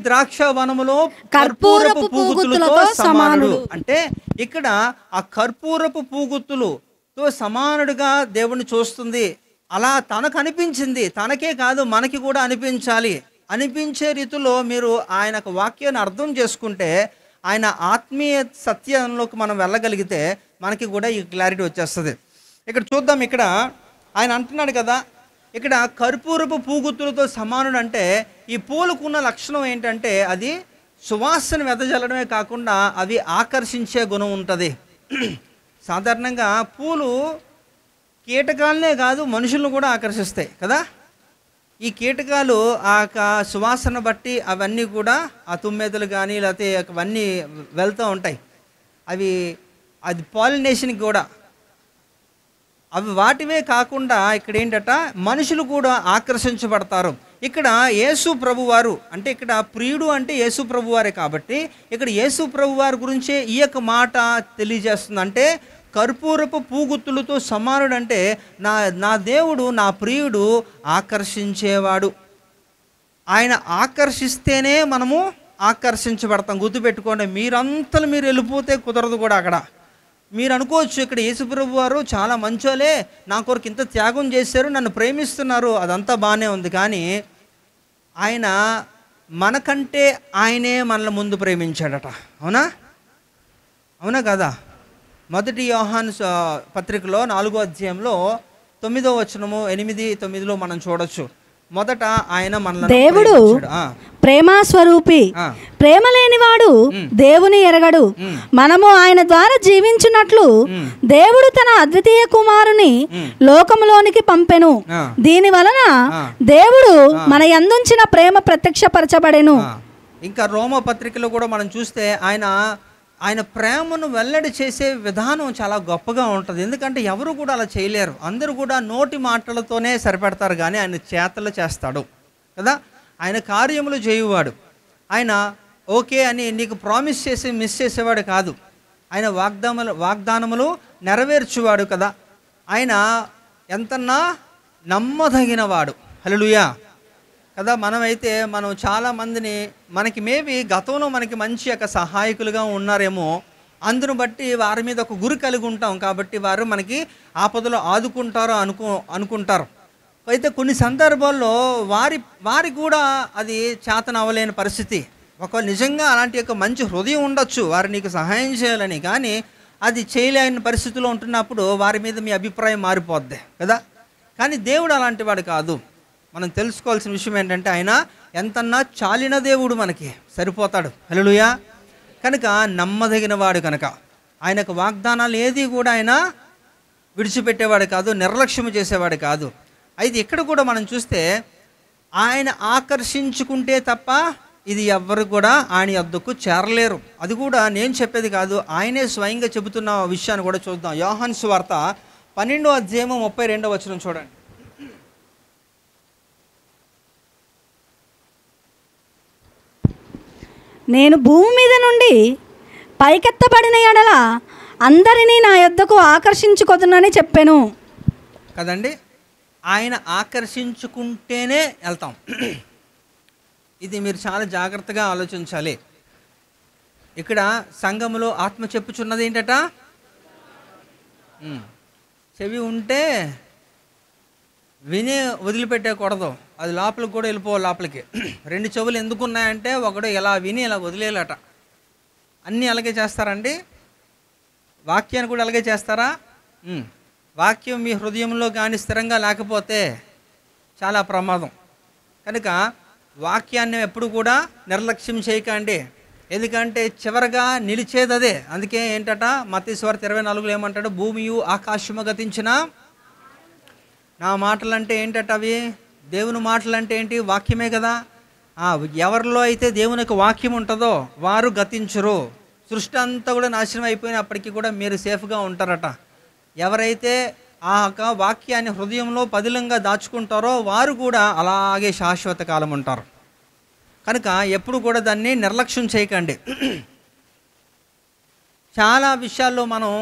ద్రాక్షావనములో కర్పూరపు పూగుత్తులతో సమానుడు. అంటే ఇక్కడ ఆ కర్పూరపు పూగుత్తులతో సమానుడుగా దేవుణ్ణి చూస్తుంది. అలా తనకు అనిపించింది, తనకే కాదు మనకి కూడా అనిపించాలి. అనిపించే రీతిలో మీరు ఆయన వాక్యాన్ని అర్థం చేసుకుంటే, ఆయన ఆత్మీయ సత్యంలోకి మనం వెళ్ళగలిగితే మనకి కూడా ఈ క్లారిటీ వచ్చేస్తుంది. ఇక్కడ చూద్దాం, ఇక్కడ ఆయన అంటున్నాడు కదా, ఇక్కడ కర్పూరపు పూగుత్తులతో సమానుడు అంటే ఈ పూలకున్న లక్షణం ఏంటంటే అది సువాసన వెదజల్లడమే కాకుండా అవి ఆకర్షించే గుణం ఉంటుంది. సాధారణంగా పూలు కీటకాలనే కాదు మనుషులను కూడా ఆకర్షిస్తాయి కదా. ఈ కీటకాలు ఆ సువాసన బట్టి అవన్నీ కూడా ఆ తుమ్మెదలు కానీ లేకపోతే అవన్నీ వెళ్తూ ఉంటాయి. అది పాలినేషన్కి కూడా అవి వాటివే కాకుండా ఇక్కడ ఏంటట మనుషులు కూడా ఆకర్షించబడతారు. ఇక్కడ యేసు ప్రభు వారు అంటే ఇక్కడ ప్రియుడు అంటే యేసు ప్రభు వారే కాబట్టి ఇక్కడ యేసు ప్రభు వారి గురించే ఈ యొక్క మాట తెలియజేస్తుంది. అంటే కర్పూరపు పూగుత్తులతో సమానుడు అంటే నా దేవుడు, నా ప్రియుడు ఆకర్షించేవాడు. ఆయన ఆకర్షిస్తేనే మనము ఆకర్షించబడతాం. గుర్తుపెట్టుకోండి, మీరంతలు మీరు వెళ్ళిపోతే కుదరదు కూడా. అక్కడ మీరు అనుకోవచ్చు ఇక్కడ యేసుప్రభు వారు చాలా మంచోలే, నా కొరకు ఇంత త్యాగం చేశారు, నన్ను ప్రేమిస్తున్నారు, అదంతా బాగానే ఉంది. కానీ ఆయన మనకంటే ఆయనే మనల్ని ముందు ప్రేమించాడట. అవునా కదా? మొదటి యోహాను పత్రికలో 4వ అధ్యాయంలో 9వ వచనము 8, 9లో మనం చూడొచ్చు. మొదట ఆయన మనల్ని దేవుడు ప్రేమ స్వరూపి, ప్రేమ లేనివాడు దేవుని ఎరగడు. మనము ఆయన ద్వారా జీవించున్నట్లు దేవుడు తన అద్వితీయ కుమారుని లోకములోనికి పంపెను. దీని వలన దేవుడు మన యందుంచిన ప్రేమ ప్రత్యక్షపరచబడెను. ఇంకా రోమ పత్రికలో కూడా మనం చూస్తే ఆయన ప్రేమను వెల్లడి చేసే విధానం చాలా గొప్పగా ఉంటుంది. ఎందుకంటే ఎవరు కూడా అలా చేయలేరు. అందరూ కూడా నోటి మాటలతోనే సరిపెడతారు, కానీ ఆయన చేతలు చేస్తాడు కదా. ఆయన కార్యములు చేయువాడు. ఆయన ఓకే అని నీకు ప్రామిస్ చేసి మిస్ చేసేవాడు కాదు. ఆయన వాగ్దానములు నెరవేర్చువాడు కదా. ఆయన ఎంతన్నా నమ్మదగినవాడు. హల్లెలూయా కదా. మనం చాలామందిని మనకి మేబీ గతంలో మనకి మంచి సహాయకులుగా ఉన్నారేమో, అందును బట్టి వారి మీద ఒక గురి కలిగి ఉంటాం కాబట్టి వారు మనకి ఆపదలో ఆదుకుంటారో అనుకుంటారు. అయితే కొన్ని సందర్భాల్లో వారి కూడా అది చేతన అవ్వలేని పరిస్థితి. ఒకవేళ నిజంగా అలాంటి మంచి హృదయం ఉండొచ్చు వారు నీకు సహాయం చేయాలని, కానీ అది చేయలేని పరిస్థితిలో ఉంటున్నప్పుడు వారి మీద మీ అభిప్రాయం మారిపోద్ది కదా. కానీ దేవుడు అలాంటి వాడు కాదు. మనం తెలుసుకోవాల్సిన విషయం ఏంటంటే ఆయన ఎంతన్నా చాలిన దేవుడు, మనకి సరిపోతాడు. హల్లెలూయా. కనుక నమ్మదగిన వాడు, కనుక ఆయనకు వాగ్దానాలు ఏది కూడా ఆయన విడిచిపెట్టేవాడు కాదు, నిర్లక్ష్యం చేసేవాడు కాదు. అయితే ఇక్కడ కూడా మనం చూస్తే ఆయన ఆకర్షించుకుంటే తప్ప ఇది ఎవ్వరు కూడా ఆయన యొద్దకు చేరలేరు. అది కూడా నేను చెప్పేది కాదు, ఆయనే స్వయంగా చెబుతున్న విషయాన్ని కూడా చూద్దాం. యోహాను సువార్త 12వ అధ్యాయము 32వ వచనం చూడండి. నేను భూమి మీద నుండి పైకెత్తబడిన ఎడల అందరినీ నా యొద్దకు ఆకర్షించుకొదునని చెప్పాను కదండి. ఆయన ఆకర్షించుకుంటేనే వెళ్తాం. ఇది మీరు చాలా జాగ్రత్తగా ఆలోచించాలి. ఇక్కడ సంఘములో ఆత్మ చెప్పుచున్నది ఏంటట, చెవి ఉంటే విని వదిలిపెట్టకూడదు, అది లోపలికి కూడా వెళ్ళిపోవాలి. లోపలికి 2 చెవులు ఎందుకు ఉన్నాయంటే ఒకడు ఇలా విని ఇలా వదిలేలట. అన్నీ అలాగే చేస్తారండి. వాక్యాన్ని కూడా అలాగే చేస్తారా? వాక్యం మీ హృదయంలో కానీ స్థిరంగా లేకపోతే చాలా ప్రమాదం. కనుక వాక్యాన్ని ఎప్పుడు కూడా నిర్లక్ష్యం చేయకండి. ఎందుకంటే చివరగా నిలిచేది అదే. అందుకే ఏంటట మత్తయి సువార్త 24లో ఏమంటాడు, భూమియు ఆకాశము గతించిన నా మాటలు అంటే ఏంటట, అవి దేవుని మాటలు అంటే ఏంటి, వాక్యమే కదా. ఎవరిలో అయితే దేవునికి వాక్యం ఉంటుందో వారు గతించరు. సృష్టి అంతా కూడా నాశనం అయిపోయినప్పటికీ కూడా మీరు సేఫ్గా ఉంటారట. ఎవరైతే ఆ వాక్యాన్ని హృదయంలో పదిలంగా దాచుకుంటారో వారు కూడా అలాగే శాశ్వత కాలం ఉంటారు. కనుక ఎప్పుడు కూడా దాన్ని నిర్లక్ష్యం చేయకండి. చాలా విషయాల్లో మనం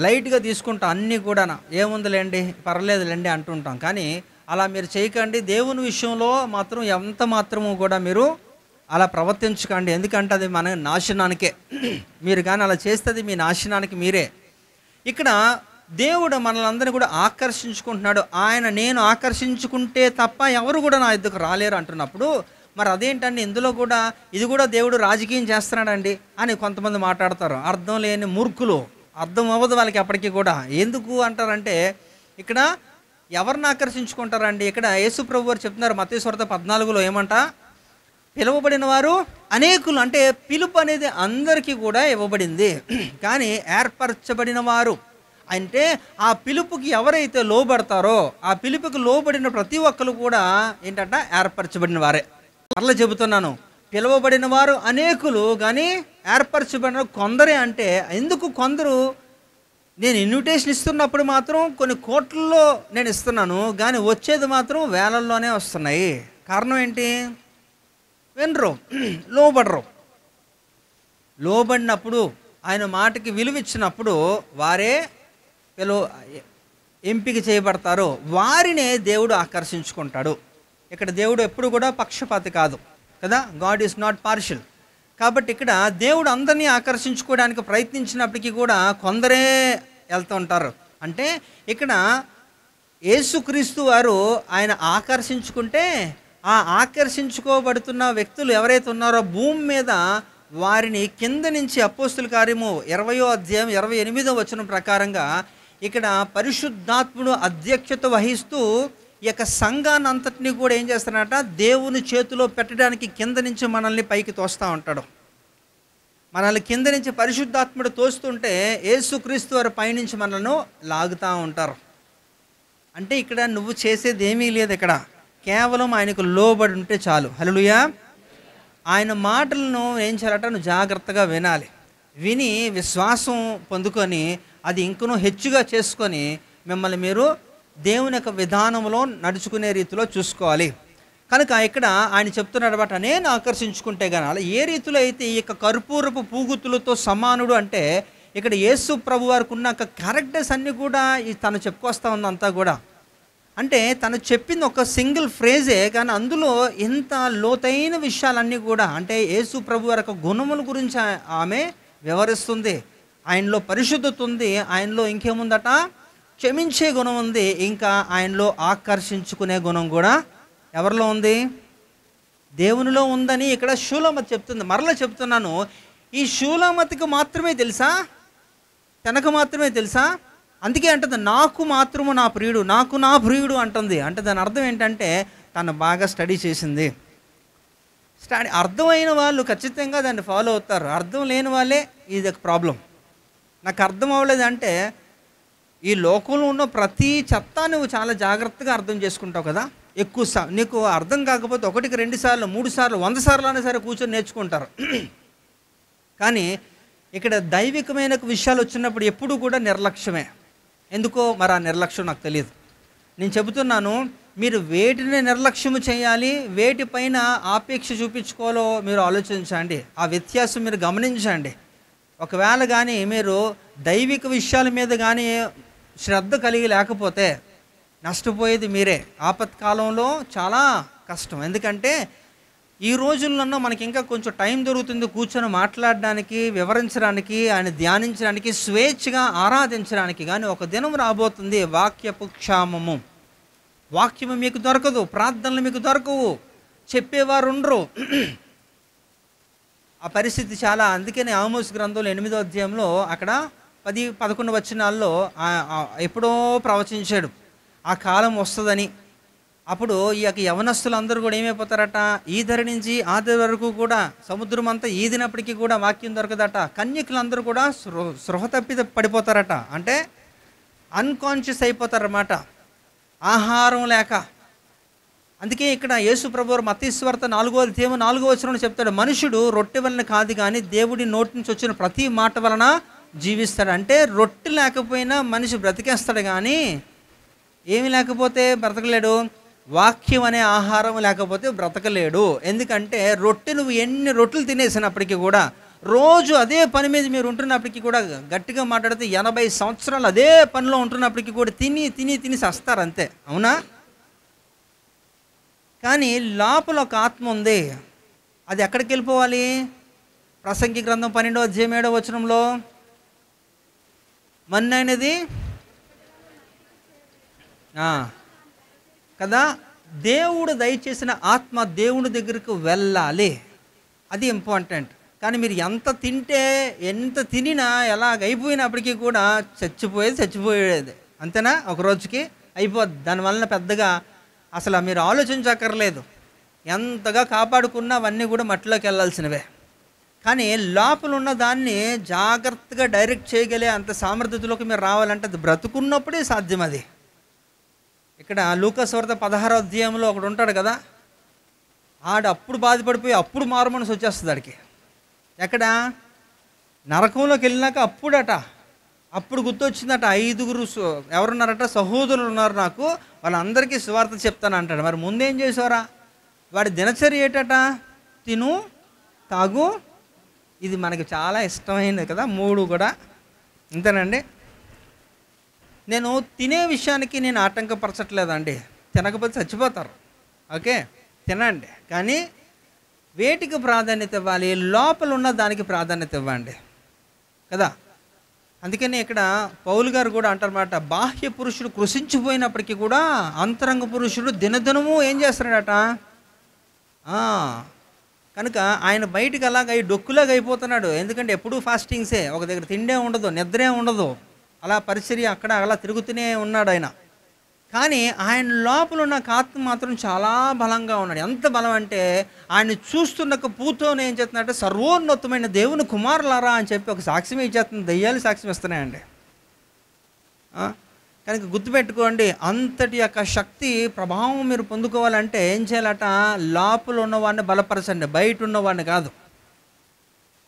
లైట్గా తీసుకుంటాం, అన్నీ కూడా ఏముందిలేండి పర్లేదులేండి అంటుంటాం. కానీ అలా మీరు చేయకండి. దేవుని విషయంలో మాత్రం ఎంత మాత్రము కూడా మీరు అలా ప్రవర్తించకండి. ఎందుకంటే అది మన నాశనానికే. మీరు కానీ అలా చేస్తుంది మీ నాశనానికి మీరే. ఇక్కడ దేవుడు మనలందరినీ కూడా ఆకర్షించుకుంటున్నాడు. ఆయన నేను ఆకర్షించుకుంటే తప్ప ఎవరు కూడా నా ఎద్దుకు రాలేరు అంటున్నప్పుడు మరి అదేంటండి, ఇందులో కూడా ఇది కూడా దేవుడు రాజకీయం చేస్తున్నాడండి అని కొంతమంది మాట్లాడతారు. అర్థం లేని మూర్ఖులు, అర్థం అవ్వదు వాళ్ళకి ఎప్పటికీ కూడా. ఎందుకు అంటారంటే ఇక్కడ ఎవరిని ఆకర్షించుకుంటారండి. ఇక్కడ యేసు ప్రభు వారు చెప్తున్నారు మత్తయి సువార్త 14లో ఏమంట, పిలువబడిన వారు అనేకులు. అంటే పిలుపు అనేది అందరికీ కూడా ఇవ్వబడింది, కానీ ఏర్పరచబడిన వారు అంటే ఆ పిలుపుకి ఎవరైతే లోబడతారో ఆ పిలుపుకి లోబడిన ప్రతి ఒక్కరు కూడా ఏంటంట ఏర్పరచబడిన వారే. అట్లా చెబుతున్నాను, పిలువబడిన వారు అనేకులు కానీ ఏర్పరచబడిన కొందరే. అంటే ఎందుకు కొందరు, నేను ఇన్విటేషన్ ఇస్తున్నప్పుడు మాత్రం కొన్ని కోట్లలో నేను ఇస్తున్నాను, కానీ వచ్చేది మాత్రం వేలల్లోనే వస్తున్నాయి. కారణం ఏంటి, వినరు, లోబడరు. లోబడినప్పుడు ఆయన మాటకి విలువ ఇచ్చినప్పుడు వారే ఎంపిక చేయబడతారు, వారినే దేవుడు ఆకర్షించుకుంటాడు. ఇక్కడ దేవుడు ఎప్పుడు కూడా పక్షపాతి కాదు కదా, గాడ్ ఈజ్ నాట్ పార్షియల్. కాబట్టి ఇక్కడ దేవుడు అందరినీ ఆకర్షించుకోవడానికి ప్రయత్నించినప్పటికీ కూడా కొందరే వెళ్తూ ఉంటారు. అంటే ఇక్కడ యేసుక్రీస్తు వారు ఆయన ఆకర్షించుకుంటే ఆ ఆకర్షించుకోబడుతున్న వ్యక్తులు ఎవరైతే ఉన్నారో భూమి మీద వారిని కింద నుంచి అపోస్తుల కార్యము 20వ అధ్యాయం 28వ వచనం ప్రకారంగా ఇక్కడ పరిశుద్ధాత్ముడు అధ్యక్షత వహిస్తూ ఈ యొక్క సంఘాన్ని అంతటినీ కూడా ఏం చేస్తాడట, దేవుని చేతిలో పెట్టడానికి కింద నుంచి మనల్ని పైకి తోస్తూ ఉంటాడు. మనల్ని కింద నుంచి పరిశుద్ధాత్ముడు తోస్తుంటే యేసుక్రీస్తు వారి పైనుంచి మనల్ని లాగుతూ ఉంటారు. అంటే ఇక్కడ నువ్వు చేసేది ఏమీ లేదు, ఇక్కడ కేవలం ఆయనకు లోబడి ఉంటే చాలు. హల్లెలూయా. ఆయన మాటలను ఏం చేయాలట, నువ్వు జాగ్రత్తగా వినాలి. విని విశ్వాసం పొందుకొని అది ఇంకనూ హెచ్చుగా చేసుకొని మిమ్మల్ని మీరు దేవుని యొక్క విధానంలో నడుచుకునే రీతిలో చూసుకోవాలి. కనుక ఇక్కడ ఆయన చెప్తున్నాడు అనమాట, నేను ఆకర్షించుకుంటే కానీ అలా ఏ రీతిలో అయితే ఈ యొక్క కర్పూరపు పూగుతులతో సమానుడు అంటే ఇక్కడ యేసు ప్రభు వారికి ఉన్న క్యారెక్టర్స్ అన్నీ కూడా తను చెప్పుకొస్తా ఉందంతా కూడా. అంటే తను చెప్పింది ఒక సింగిల్ ఫ్రేజే, కానీ అందులో ఎంత లోతైన విషయాలన్నీ కూడా అంటే యేసు ప్రభు వారి యొక్క గుణముల గురించి ఆమె వివరిస్తుంది. ఆయనలో పరిశుద్ధత ఉంది, ఆయనలో ఇంకేముందట, క్షమించే గుణం ఉంది, ఇంకా ఆయనలో ఆకర్షించుకునే గుణం కూడా ఎవరిలో ఉంది, దేవునిలో ఉందని ఇక్కడ షూలమతి చెప్తుంది. మరలా చెప్తున్నాను, ఈ షూలమతికి మాత్రమే తెలుసా, తనకు మాత్రమే తెలుసా? అందుకే అంటుంది నాకు మాత్రము నా ప్రియుడు, నాకు నా ప్రియుడు అంటుంది. అంటే దాని అర్థం ఏంటంటే తను బాగా స్టడీ చేసింది. అర్థమైన వాళ్ళు ఖచ్చితంగా దాన్ని ఫాలో అవుతారు, అర్థం లేని వాళ్ళే ఇది ఒక ప్రాబ్లం. నాకు అర్థం అవ్వలేదంటే ఈ లోకంలో ఉన్న ప్రతి చెత్త నువ్వు చాలా జాగ్రత్తగా అర్థం చేసుకుంటావు కదా. ఎక్కువ నీకు అర్థం కాకపోతే 1కి 2 సార్లు 3 సార్లు 100 సార్లు అయినా సరే కూర్చొని నేర్చుకుంటారు. కానీ ఇక్కడ దైవికమైన విషయాలు వచ్చినప్పుడు ఎప్పుడు కూడా నిర్లక్ష్యమే. ఎందుకో మరి ఆ నిర్లక్ష్యం నాకు తెలియదు. నేను చెబుతున్నాను, మీరు వేటిని నిర్లక్ష్యం చేయాలి, వేటిపైన ఆపేక్ష చూపించుకోవాలో మీరు ఆలోచించండి. ఆ వ్యత్యాసం మీరు గమనించండి. ఒకవేళ కానీ మీరు దైవిక విషయాల మీద కానీ శ్రద్ధ కలిగి లేకపోతే నష్టపోయేది మీరే. ఆపత్కాలంలో చాలా కష్టం. ఎందుకంటే ఈ రోజుల్లో మనకి ఇంకా కొంచెం టైం దొరుకుతుంది కూర్చొని మాట్లాడడానికి, వివరించడానికి, ఆయన ధ్యానించడానికి, స్వేచ్ఛగా ఆరాధించడానికి. కానీ ఒక దినం రాబోతుంది వాక్యపు క్షామము. వాక్యము మీకు దొరకదు, ప్రార్థనలు మీకు దొరకవు, చెప్పేవారు ఉండరు. ఆ పరిస్థితి చాలా. అందుకని ఆమోస్ గ్రంథంలో 8వ అధ్యాయంలో అక్కడ 10-11 వచనాల్లో ఎప్పుడో ప్రవచించాడు ఆ కాలం వస్తుందని. అప్పుడు ఈ యొక్క యవనస్తులందరూ కూడా ఏమైపోతారట, ఈ ధర నుంచి ఆ ధర వరకు కూడా సముద్రం అంతా ఈదినప్పటికీ కూడా వాక్యం దొరకదట. కన్యకులందరూ కూడా స్పృహ తప్పి పడిపోతారట. అంటే అన్కాన్షియస్ అయిపోతారన్నమాట, ఆహారం లేక. అందుకే ఇక్కడ యేసు ప్రభువారు మత్తయి సువార్త 4వ అధ్యాయం 4వ వచనంలో చెప్తాడు, మనుషుడు రొట్టె వలన కాదు కానీ దేవుడి నోటి నుంచి వచ్చిన ప్రతి మాట వలన జీవిస్తాడు. అంటే రొట్టె లేకపోయినా మనిషి బ్రతికేస్తాడు, కానీ ఏమి లేకపోతే బ్రతకలేడు, వాక్యం అనే ఆహారం లేకపోతే బ్రతకలేడు. ఎందుకంటే రొట్టె నువ్వు ఎన్ని రొట్టెలు తినేసినప్పటికీ కూడా, రోజు అదే పని మీద మీరు ఉంటున్నప్పటికీ కూడా, గట్టిగా మాట్లాడితే 80 సంవత్సరాలు అదే పనిలో ఉంటున్నప్పటికీ కూడా తిని తిని తిని సస్తారు అంతే, అవునా? కానీ లోపల ఒక ఆత్మ ఉంది, అది ఎక్కడికి వెళ్ళిపోవాలి? ప్రసంగి గ్రంథం 12వ అధ్యాయం 7వ వచనంలో మన్ను అనేది కదా, దేవుడు దయచేసిన ఆత్మ దేవుని దగ్గరకు వెళ్ళాలి, అది ఇంపార్టెంట్. కానీ మీరు ఎంత తినినా ఎలాగైపోయినప్పటికీ కూడా చచ్చిపోయేది అంతేనా, ఒక రోజుకి అయిపోద్ది. దానివల్ల పెద్దగా అసలు మీరు ఆలోచించక్కర్లేదు. ఎంతగా కాపాడుకున్నా అవన్నీ కూడా మట్టిలోకి వెళ్ళాల్సినవే. కానీ లోపల ఉన్న దాన్ని జాగ్రత్తగా డైరెక్ట్ చేయగలే అంత సామర్థ్యతలోకి మీరు రావాలంటే అది బ్రతుకున్నప్పుడే సాధ్యం. అది ఇక్కడ లూకా సువార్త 16వ అధ్యాయంలో ఒకడు ఉంటాడు కదా, ఆడు అప్పుడు బాధపడిపోయి అప్పుడు మారు మనసు వచ్చేస్తుంది ఆడికి. ఎక్కడ? నరకంలోకి వెళ్ళినాక అప్పుడు గుర్తొచ్చిందట, 5 ఎవరున్నారట, సహోదరులు ఉన్నారు నాకు, వాళ్ళందరికీ సువార్త చెప్తాను అంటాడు. మరి ముందేం చేసేవారా? వాడి దినచర్య ఏటట, తిను తాగు. ఇది మనకి చాలా ఇష్టమైనది కదా, 3 కూడా అంతేనండి. నేను తినే విషయానికి నేను ఆటంకపరచట్లేదండి, తినకపోతే చచ్చిపోతారు, ఓకే, తినండి. కానీ వేటికి ప్రాధాన్యత ఇవ్వాలి? లోపల ఉన్న దానికి ప్రాధాన్యత ఇవ్వండి కదా. అందుకని ఇక్కడ పౌలు గారు కూడా అంటారన్నమాట, బాహ్య పురుషుడు కృషించిపోయినప్పటికీ కూడా అంతరంగ పురుషుడు దినదినము ఏం చేస్తున్నాడట. కనుక ఆయన బయటికి అలాగ డొక్కులాగా అయిపోతున్నాడు. ఎందుకంటే ఎప్పుడూ ఫాస్టింగ్సే, ఒక దగ్గర తిండే ఉండదు, నిద్రే ఉండదు, అలా పరిచర్య అక్కడ అలా తిరుగుతూనే ఉన్నాడు ఆయన. కానీ ఆయన లోపల ఉన్న ఆత్మ మాత్రం చాలా బలంగా ఉన్నాడు. ఎంత బలం అంటే ఆయన చూస్తున్న పూతోనే ఏం చేస్తున్నాడంటే, సర్వోన్నతమైన దేవుని కుమారులారా అని చెప్పి ఒక సాక్ష్యం ఇచ్చేస్తుంది. దయ్యాలు సాక్ష్యం ఇస్తున్నాయండి. కనుక గుర్తుపెట్టుకోండి, అంతటి యొక్క శక్తి ప్రభావం మీరు పొందుకోవాలంటే ఏం చేయాలట, లోపల ఉన్నవాడిని బలపరచండి, బయట ఉన్నవాడిని కాదు.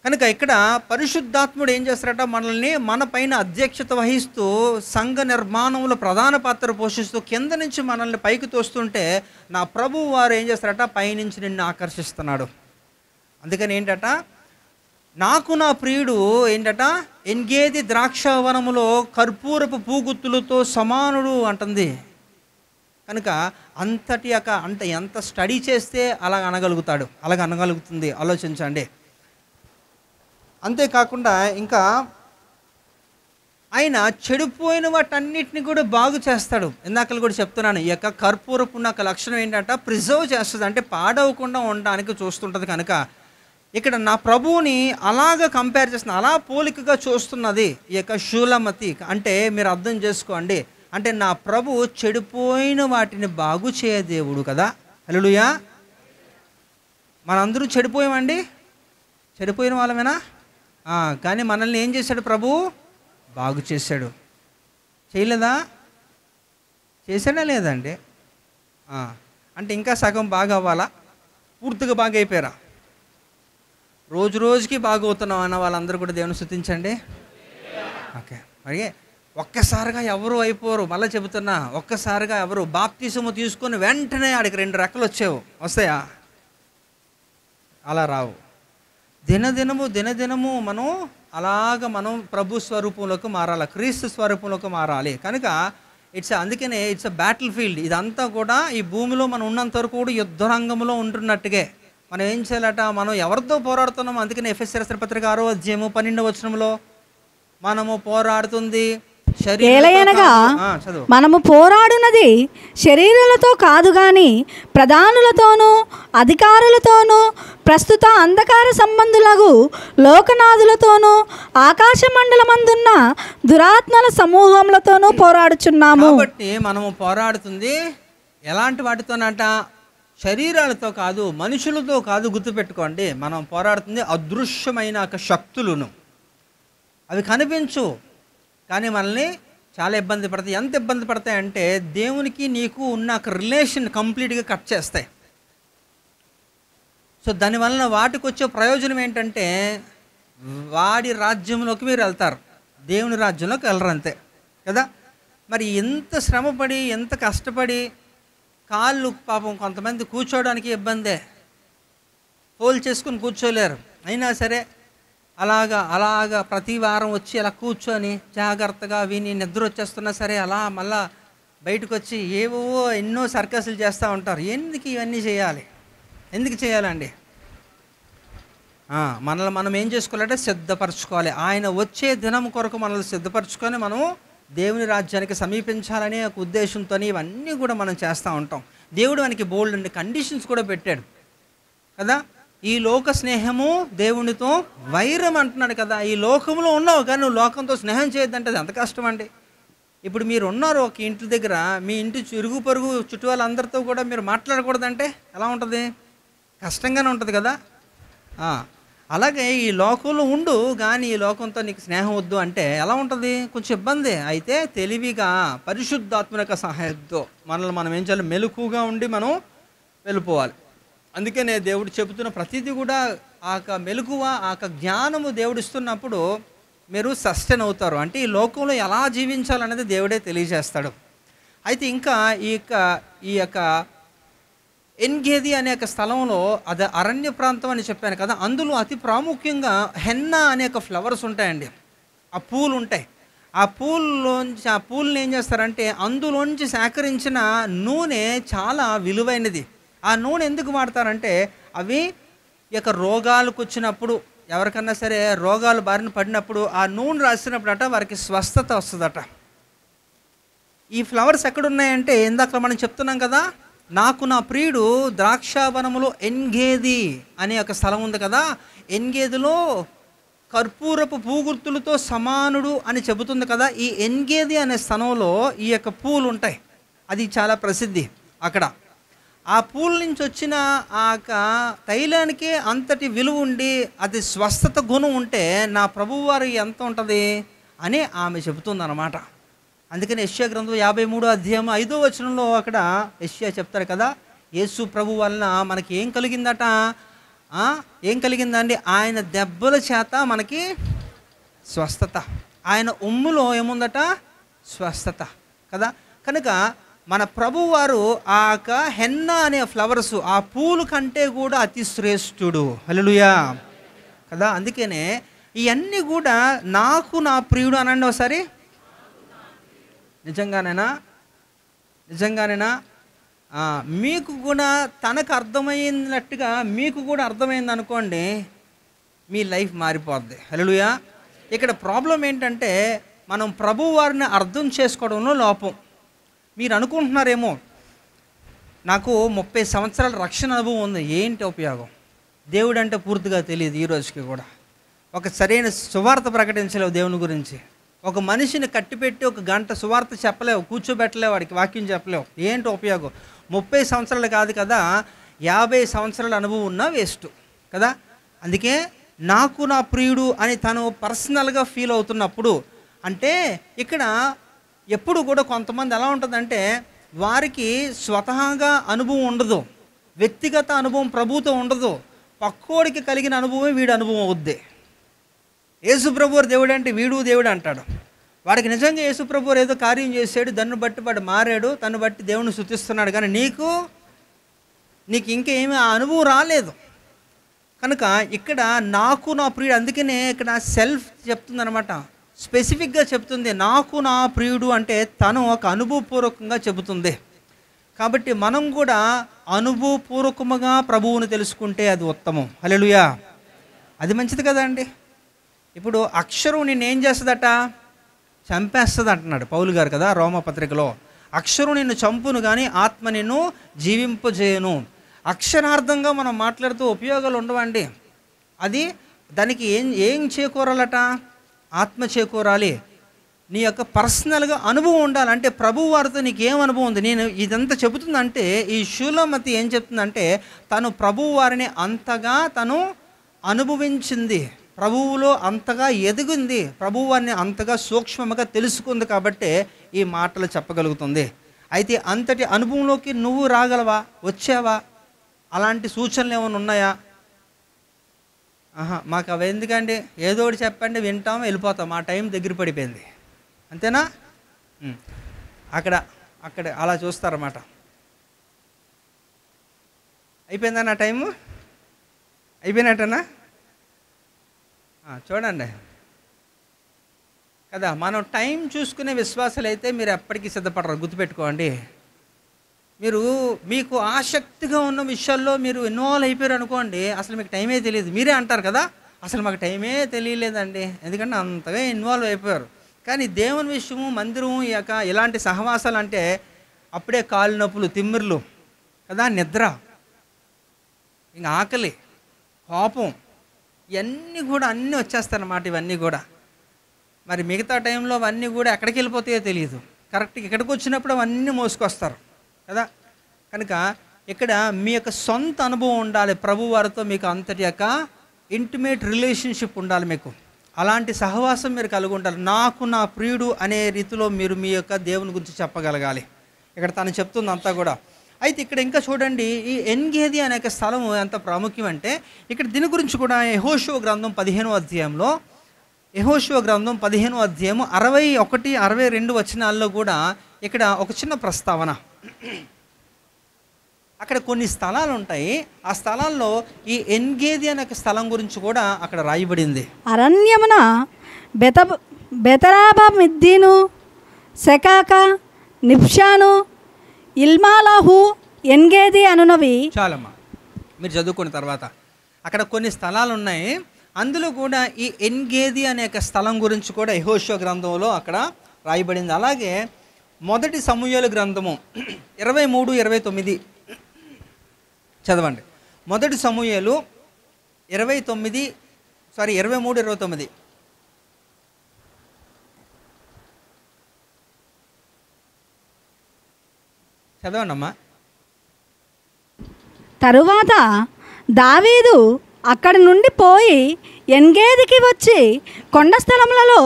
కనుక ఇక్కడ పరిశుద్ధాత్ముడు ఏం చేస్తారట, మనల్ని మన పైన అధ్యక్షత వహిస్తూ సంఘ నిర్మాణంలో ప్రధాన పాత్ర పోషిస్తూ కింద నుంచి మనల్ని పైకి తోస్తుంటే నా ప్రభువు వారు ఏం చేస్తారట, పైనుంచి నిన్ను ఆకర్షిస్తున్నాడు. అందుకని ఏంటట, నాకు నా ప్రియుడు ఏంటట, ఎన్గేది ద్రాక్షవనములో కర్పూరపు పూగుత్తులతో సమానుడు అంటుంది. కనుక అంతటి యొక్క ఎంత స్టడీ చేస్తే అలాగ అనగలుగుతుంది, ఆలోచించండి. అంతేకాకుండా ఇంకా ఆయన చెడిపోయిన వాటన్నిటిని కూడా బాగు చేస్తాడు. ఇందాకలు కూడా చెప్తున్నాను, ఈ యొక్క కర్పూరపు ఉన్న లక్షణం ఏంటంటే ప్రిజర్వ్ చేస్తుంది, అంటే పాడవకుండా ఉండడానికి చూస్తుంటుంది. కనుక ఇక్కడ నా ప్రభువుని అలాగ కంపేర్ చేస్తున్న, అలా పోలికగా చూస్తున్నది ఈ యొక్క షూలమతి. అంటే మీరు అర్థం చేసుకోండి, అంటే నా ప్రభు చెడిపోయిన వాటిని బాగు చేయ దేవుడు కదా. హల్లెలూయా. మనందరూ చెడిపోయామండి, చెడిపోయిన వాళ్ళమేనా? కానీ మనల్ని ఏం చేశాడు ప్రభు? బాగు చేశాడు. చేయలేదా? చేశాడా లేదండి? అంటే ఇంకా సగం బాగా అవ్వాలా? పూర్తిగా బాగా అయిపోయారా? రోజు రోజుకి బాగా అవుతున్నాం అన్న వాళ్ళందరూ కూడా దేవుని స్తుతించండి. ఓకే, మరి ఒక్కసారిగా ఎవరు అయిపోరు. మళ్ళీ చెబుతున్నా, ఒక్కసారిగా ఎవరు బాప్తిసము తీసుకొని వెంటనే ఆడికి 2 రెక్కలు వస్తాయా? అలా రావు. దినదినము మనం మనం ప్రభు స్వరూపంలోకి మారాలి, క్రీస్తు స్వరూపంలోకి మారాలి. కనుక అందుకనే ఇట్స్ అ బ్యాటిల్ ఫీల్డ్. ఇదంతా కూడా ఈ భూమిలో మనం ఉన్నంత వరకు కూడా యుద్ధరంగంలో ఉంటున్నట్టుగా మనం ఏం చేయాలట? మనం ఎవరితో పోరాడుతున్నాం? అందుకని ఎఫెసీ రాసిన పత్రిక 6వ అధ్యాయము 12వ వచనంలో మనము పోరాడుతుంది ఏలయనగా మనము పోరాడునది శరీరులతో కాదు గాని ప్రధానులతోనూ అధికారులతోనూ ప్రస్తుత అంధకార సంబంధులకు లోకనాథులతోనూ ఆకాశ మండలమందున్న దురాత్మల సమూహములతోనూ పోరాడుచున్నాము. కాబట్టి మనము పోరాడుతుంది ఎలాంటి వాటితోనట? శరీరాలతో కాదు, మనుషులతో కాదు. గుర్తుపెట్టుకోండి, మనం పోరాడుతుంది అదృశ్యమైన శక్తులను. అవి కనిపించు కానీ మనల్ని చాలా ఇబ్బంది పడతాయి. ఎంత ఇబ్బంది పడతాయంటే దేవునికి నీకు ఉన్న రిలేషన్ కంప్లీట్గా కట్ చేస్తాయి. సో దానివలన వాటికి వచ్చే ప్రయోజనం ఏంటంటే వాడి రాజ్యంలోకి మీరు వెళ్తారు, దేవుని రాజ్యంలోకి వెళ్ళరు, అంతే కదా. మరి ఎంత శ్రమపడి ఎంత కష్టపడి కాళ్ళు పాపం కొంతమంది కూర్చోవడానికి ఇబ్బందే, ఫోల్డ్ చేసుకుని కూర్చోలేరు. అయినా సరే అలాగా ప్రతి వారం వచ్చి అలా కూర్చొని జాగ్రత్తగా విని నిద్ర వచ్చేస్తున్నా సరే అలా మళ్ళా బయటకు వచ్చి ఏవో ఎన్నో సర్కస్లు చేస్తూ ఉంటారు. ఎందుకు ఇవన్నీ చేయాలి? ఎందుకు చేయాలండి? మనల్ని మనం ఏం చేసుకోవాలంటే సిద్ధపరచుకోవాలి. ఆయన వచ్చే దినం కొరకు మనల్ని సిద్ధపరచుకొని మనం దేవుని రాజ్యానికి సమీపించాలనే ఒక ఉద్దేశంతో ఇవన్నీ కూడా మనం చేస్తూ ఉంటాం. దేవుడు మనకి బోల్డ్ అండి కండిషన్స్ కూడా పెట్టాడు కదా. ఈ లోక స్నేహము దేవునితో వైరం అంటున్నాడు కదా. ఈ లోకంలో ఉన్నావు కానీ నువ్వు లోకంతో స్నేహం చేయొద్దంటే అది ఎంత కష్టం అండి. ఇప్పుడు మీరు ఉన్నారు ఒక ఇంటి దగ్గర, మీ ఇంటి ఇరుగు పొరుగు చుట్టూ వాళ్ళందరితో కూడా మీరు మాట్లాడకూడదంటే ఎలా ఉంటుంది? కష్టంగానే ఉంటుంది కదా. అలాగే ఈ లోకంలో ఉండు కానీ ఈ లోకంతో నీకు స్నేహం వద్దు అంటే ఎలా ఉంటుంది? కొంచెం ఇబ్బంది. అయితే తెలివిగా పరిశుద్ధాత్మక సహాయంతో మనల్ని మనం ఏం చేయాలి? మెలకుగా ఉండి మనం వెళ్ళిపోవాలి. అందుకనే దేవుడు చెబుతున్న ప్రతిదీ కూడా ఆ మెలకువ ఆ జ్ఞానము దేవుడు ఇస్తున్నప్పుడు మీరు సస్టైన్ అవుతారు. అంటే ఈ లోకంలో ఎలా జీవించాలనేది దేవుడే తెలియజేస్తాడు. అయితే ఇంకా ఈ యొక్క ఎన్గేది అనే స్థలంలో అది అరణ్య ప్రాంతం అని చెప్పాను కదా. అందులో అతి ప్రాముఖ్యంగా హెన్నా అనే ఫ్లవర్స్ ఉంటాయండి, ఆ పూలు ఉంటాయి. ఆ పూలని ఏం చేస్తారంటే అందులోంచి సేకరించిన నూనె చాలా విలువైనది. ఆ నూనె ఎందుకు వాడతారంటే అవి రోగాలకు వచ్చినప్పుడు ఎవరికన్నా సరే రోగాలు బారిన పడినప్పుడు ఆ నూనె రాసినప్పుడట వారికి స్వస్థత వస్తుందట. ఈ ఫ్లవర్స్ ఎక్కడున్నాయంటే ఇందాక మనం చెప్తున్నాం కదా, నాకు నా ప్రియుడు ద్రాక్షావనములో ఎన్గేది అనే ఒక స్థలం ఉంది కదా. ఎన్గేదిలో కర్పూరపు పూగుర్తులతో సమానుడు అని చెబుతుంది కదా. ఈ ఎన్గేది అనే స్థలంలో ఈ పూలు ఉంటాయి. అది చాలా ప్రసిద్ధి అక్కడ. ఆ పూల నుంచి వచ్చిన ఆ తైలానికి అంతటి విలువ ఉండి అది స్వస్థత గుణం ఉంటే నా ప్రభువారు ఎంత ఉంటుంది అని ఆమె చెబుతుంది అన్నమాట. అందుకని యెషయా గ్రంథం 53వ అధ్యాయం 5వ వచనంలో అక్కడ యెషయా చెప్తారు కదా, యేసు ప్రభు వలన మనకి ఏం కలిగిందట? ఏం కలిగిందండి? ఆయన దెబ్బల చేత మనకి స్వస్థత, ఆయన ఉమ్ములో ఏముందట? స్వస్థత కదా. కనుక మన ప్రభువారు ఆ హెన్నా అనే ఫ్లవర్స్ ఆ పూలు కంటే కూడా అతి శ్రేష్ఠుడు. హల్లెలూయా కదా. అందుకనే ఇవన్నీ కూడా నాకు నా ప్రియుడు అనండి ఒకసారి. నిజంగానేనా? మీకు కూడా తనకు అర్థమైనట్టుగా మీకు కూడా అర్థమైంది అనుకోండి, మీ లైఫ్ మారిపోద్ది. హల్లెలూయా. ఇక్కడ ప్రాబ్లం ఏంటంటే మనం ప్రభువారిని అర్థం చేసుకోవడంలో లోపం. మీరు అనుకుంటున్నారేమో నాకు 30 సంవత్సరాల రక్షణ అనుభవం ఉంది, ఏంటి ఉపయోగం? దేవుడు అంటే పూర్తిగా తెలియదు ఈ రోజుకి కూడా. ఒక సరైన సువార్త ప్రకటించలేవు దేవుని గురించి. ఒక మనిషిని కట్టిపెట్టి 1 గంట సువార్త చెప్పలేవు, కూర్చోబెట్టలేవు, వాడికి వాక్యం చెప్పలేవు, ఏంటి ఉపయోగం? 30 సంవత్సరాలు కాదు కదా, 50 సంవత్సరాల అనుభవం ఉన్నా వేస్ట్ కదా. అందుకే నాకు నా ప్రియుడు అని తను పర్సనల్గా ఫీల్ అవుతున్నప్పుడు అంటే ఇక్కడ ఎప్పుడు కూడా కొంతమంది ఎలా ఉంటుందంటే వారికి స్వతహాగా అనుభవం ఉండదు, వ్యక్తిగత అనుభవం ప్రభుతో ఉండదు, పక్కోడికి కలిగిన అనుభవమే వీడి అనుభవం అవుద్ది. యేసు ప్రభువు దేవుడు అంటే వీడు దేవుడు అంటాడు, వాడికి నిజంగా యేసుప్రభు ఏదో కార్యం చేశాడు, దాన్ని బట్టి వాడు మారాడు, తను బట్టి దేవుని స్తుతిస్తున్నాడు. కానీ నీకు ఇంకేమీ ఆ అనుభవం రాలేదు. కనుక ఇక్కడ నాకు నా ప్రియుడు, అందుకనే ఇక్కడ సెల్ఫ్ చెప్తుందనమాట, స్పెసిఫిక్గా చెప్తుంది. నాకు నా ప్రియుడు అంటే తను ఒక అనుభవపూర్వకంగా చెబుతుంది. కాబట్టి మనం కూడా అనుభవపూర్వకముగా ప్రభువుని తెలుసుకుంటే అది ఉత్తమం. హల్లెలూయా, అది మంచిది కదా అండి. ఇప్పుడు అక్షరం నిన్నేం చేస్తుందట? చంపేస్తుంది అంటున్నాడు పౌలు గారు కదా రోమపత్రికలో. అక్షరం నిన్ను చంపును కానీ ఆత్మ నిన్ను జీవింపజేయను. అక్షరార్థంగా మనం మాట్లాడుతూ ఉపయోగాలు ఉండవండి. అది దానికి ఏం చేకూరాలట? ఆత్మ చేకూరాలి. నీ యొక్క పర్సనల్గా అనుభవం ఉండాలి. అంటే ప్రభు వారితో నీకు ఏం అనుభవం ఉంది? నేను ఇదంతా చెబుతుందంటే ఈ షూలమతి ఏం చెప్తుందంటే తను ప్రభు వారిని అంతగా తను అనుభవించింది, ప్రభువులో అంతగా ఎదిగింది, ప్రభువు వారిని అంతగా సూక్ష్మంగా తెలుసుకుంది. కాబట్టి ఈ మాటలు చెప్పగలుగుతుంది. అయితే అంతటి అనుభవంలోకి నువ్వు రాగలవా? వచ్చావా? అలాంటి సూచనలు ఏమైనా ఉన్నాయా? మాకు అవి ఎందుకండి, ఏదో ఒకటి చెప్పండి, వింటాం, వెళ్ళిపోతాం, ఆ టైం దగ్గర పడిపోయింది, అంతేనా? అక్కడ అలా చూస్తారన్నమాట. అయిపోయిందా నా టైము? అయిపోయినట్టనా? చూడండి కదా, మనం టైం చూసుకునే విశ్వాసాలు అయితే మీరు ఎప్పటికీ సిద్ధపడరు, గుర్తుపెట్టుకోండి. మీకు ఆసక్తిగా ఉన్న విషయాల్లో మీరు ఇన్వాల్వ్ అయిపోయారు అనుకోండి, అసలు మీకు టైమే తెలియదు. మీరే అంటారు కదా, అసలు మాకు టైమే తెలియలేదండి, ఎందుకంటే అంతగా ఇన్వాల్వ్ అయిపోయారు. కానీ దేవుని విషయము, మందిరం, ఇలాంటి సహవాసాలు అంటే అప్పుడే కాళ్ళు నొప్పులు, తిమ్మిర్లు కదా, నిద్ర, ఇంకా ఆకలి, కోపం, ఇవన్నీ కూడా అన్నీ వచ్చేస్తాయన్నమాట. ఇవన్నీ కూడా మరి మిగతా టైంలో అవన్నీ కూడా ఎక్కడికి వెళ్ళిపోతాయో తెలియదు. కరెక్ట్గా ఇక్కడికి వచ్చినప్పుడు అవన్నీ మోసుకొస్తారు కదా. కనుక ఇక్కడ మీ యొక్క సొంత అనుభవం ఉండాలి, ప్రభు వారితో మీకు అంతటి యొక్క ఇంటిమేట్ రిలేషన్షిప్ ఉండాలి. మీకు అలాంటి సహవాసం మీరు కలిగి ఉండాలి. నాకు నా ప్రియుడు అనే రీతిలో మీరు మీ యొక్క దేవుని గురించి చెప్పగలగాలి. ఇక్కడ తను చెప్తుంది అంతా కూడా. అయితే ఇక్కడ ఇంకా చూడండి, ఈ ఎన్గేది అనే స్థలం ఎంత ప్రాముఖ్యం అంటే ఇక్కడ దీని గురించి కూడా యెహోషువ గ్రంథం 15వ అధ్యాయంలో, యెహోషువ గ్రంథం 15వ అధ్యాయము 61, 62 వచనాల్లో కూడా ఇక్కడ ఒక చిన్న ప్రస్తావన. అక్కడ కొన్ని స్థలాలు ఉంటాయి, ఆ స్థలాల్లో ఈ ఎన్గేది అనే స్థలం గురించి కూడా అక్కడ రాయబడింది. అరణ్యమున బెతరాబా మిద్దీను, సెకాక, నిప్షాను, ఇల్మాలాహు, ఎన్గేది అనునవి. చాలమ్మా, మీరు చదువుకున్న తర్వాత అక్కడ కొన్ని స్థలాలు ఉన్నాయి. అందులో కూడా ఈ ఎన్గేది అనే స్థలం గురించి కూడా యెహోషువ గ్రంథంలో అక్కడ రాయబడింది. అలాగే మొదటి సమూయేలు గ్రంథము 23-29 చదవండి. మొదటి సమూయేలు 23-29 చదవండి అమ్మా. తరువాత దావీదు అక్కడి నుండి పోయి ఎన్గేదికి వచ్చి కొండ స్థలములలో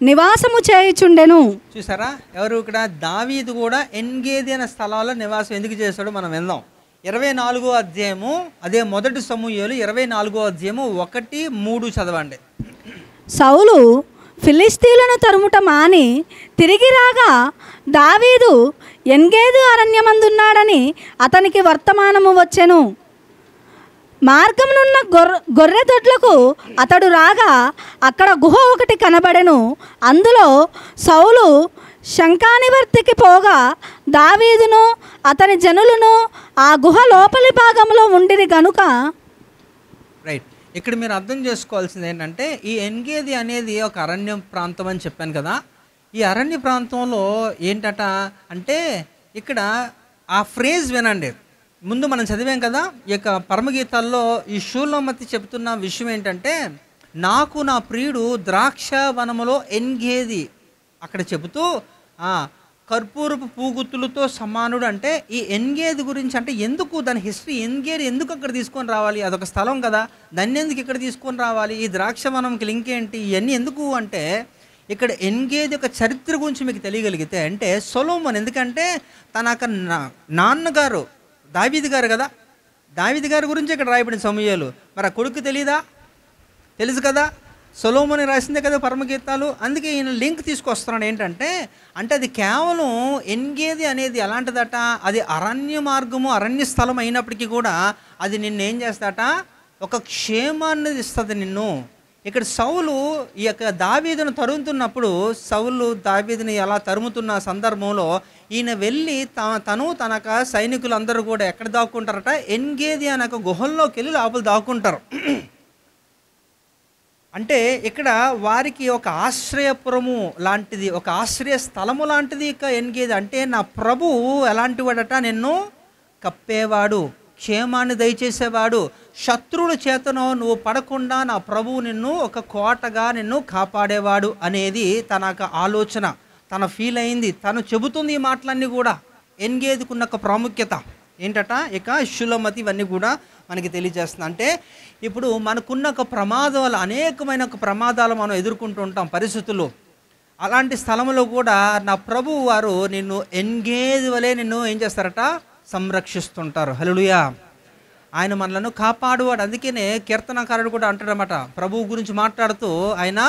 నివాసము చేయుచుండెను. చూసారా, ఎవరు ఇక్కడ? దావీదు కూడా ఎన్గేది అనే స్థలాల్లో నివాసం ఎందుకు చేశాడో మనం విందాం. 24వ అధ్యాయము, అదే మొదటి సమూయేలు 24వ అధ్యాయము 1-3 చదవండి. సౌలు ఫిలిస్తీయులను తరుముట మాని తిరిగి రాగా దావీదు ఎన్గేదు అరణ్యమందున్నాడని అతనికి వర్తమానము వచ్చెను. మార్గమునున్న గొర్రె దొడ్లకు అతడు రాగా అక్కడ గుహ ఒకటి కనబడెను. అందులో సౌలు శంఖానివర్తికి పోగా దావీదును అతని జనులను ఆ గుహ లోపలి భాగంలో ఉండిరి గనుక. రైట్, ఇక్కడ మీరు అర్థం చేసుకోవాల్సింది ఏంటంటే ఈ ఎన్గేది అనేది ఒక అరణ్య ప్రాంతం అని చెప్పాను కదా. ఈ అరణ్య ప్రాంతంలో ఏంటట అంటే ఇక్కడ ఆ ఫ్రేజ్ వినండి. ముందు మనం చదివాం కదా, ఈ యొక్క పరమగీతాల్లో ఈ షూలమతి చెప్తున్న విషయం ఏంటంటే నాకు నా ప్రియుడు ద్రాక్ష వనములో ఎన్గేది అక్కడ చెబుతూ కర్పూరపు పూగుత్తులతో సమానుడు. అంటే ఈ ఎన్గేది గురించి అంటే ఎందుకు దాని హిస్టరీ, ఎన్గేది ఎందుకు అక్కడ తీసుకొని రావాలి? అదొక స్థలం కదా, దాన్ని ఎందుకు ఇక్కడ తీసుకొని రావాలి? ఈ ద్రాక్షవనంకి లింక్ ఏంటి? ఇవన్నీ ఎందుకు అంటే ఇక్కడ ఎన్గేది యొక్క చరిత్ర గురించి మీకు తెలియగలిగితే అంటే సొలొమోన్, ఎందుకంటే తన యొక్క నాన్నగారు దావీదు గారు కదా, దావీదు గారి గురించి ఇక్కడ రాయబడిన సమూయేలు. మరి ఆ కొడుకు తెలీదా? తెలుసు కదా. సొలొమోను రాసిందే కదా పరమగీతాలు. అందుకే ఈయన లింక్ తీసుకొస్తున్నాడు ఏంటంటే, అంటే అది కేవలం ఎన్గేది అనేది ఎలాంటిదట, అది అరణ్య మార్గము, అరణ్య స్థలం అయినప్పటికీ కూడా అది నిన్నేం చేస్తాట, ఒక క్షేమాన్ని ఇస్తుంది నిన్ను. ఇక్కడ సౌలు ఈ యొక్క దావీదును తరుముతున్నప్పుడు, సౌలు దావీదుని ఎలా తరుముతున్న సందర్భంలో ఈయన వెళ్ళి తను తనక సైనికులందరూ కూడా ఎక్కడ దాక్కుంటారట, ఎన్గేది అనే ఒక గుహల్లోకి వెళ్ళి లోపల దాక్కుంటారు. అంటే ఇక్కడ వారికి ఒక ఆశ్రయపురము లాంటిది, ఒక ఆశ్రయ స్థలము లాంటిది ఇక ఎన్గేది. అంటే నా ప్రభువు ఎలాంటి వాడట, నిన్ను కప్పేవాడు, క్షేమాన్ని దయచేసేవాడు, శత్రువుల చేతను నువ్వు పడకుండా నా ప్రభువు నిన్ను ఒక కోటగా నిన్ను కాపాడేవాడు అనేది తన ఆలోచన, తన ఫీల్ అయింది. తను చెబుతుంది ఈ మాటలన్నీ కూడా. ఎన్గేదికున్న ఒక ప్రాముఖ్యత ఏంటట, ఇక షులమతి ఇవన్నీ కూడా మనకి తెలియజేస్తుంది. అంటే ఇప్పుడు మనకున్న ఒక ప్రమాదాలు, అనేకమైన ఒక ప్రమాదాలు మనం ఎదుర్కొంటూ ఉంటాం, పరిస్థితులు. అలాంటి స్థలంలో కూడా నా ప్రభువు వారు నిన్ను ఎన్గేజ్ వలె నిన్ను ఏం చేస్తారట, సంరక్షిస్తుంటారు. హల్లెలూయా. ఆయన మనలను కాపాడువాడు. అందుకనే కీర్తనకారుడు కూడా అంటాడనమాట, ప్రభువు గురించి మాట్లాడుతూ, ఆయన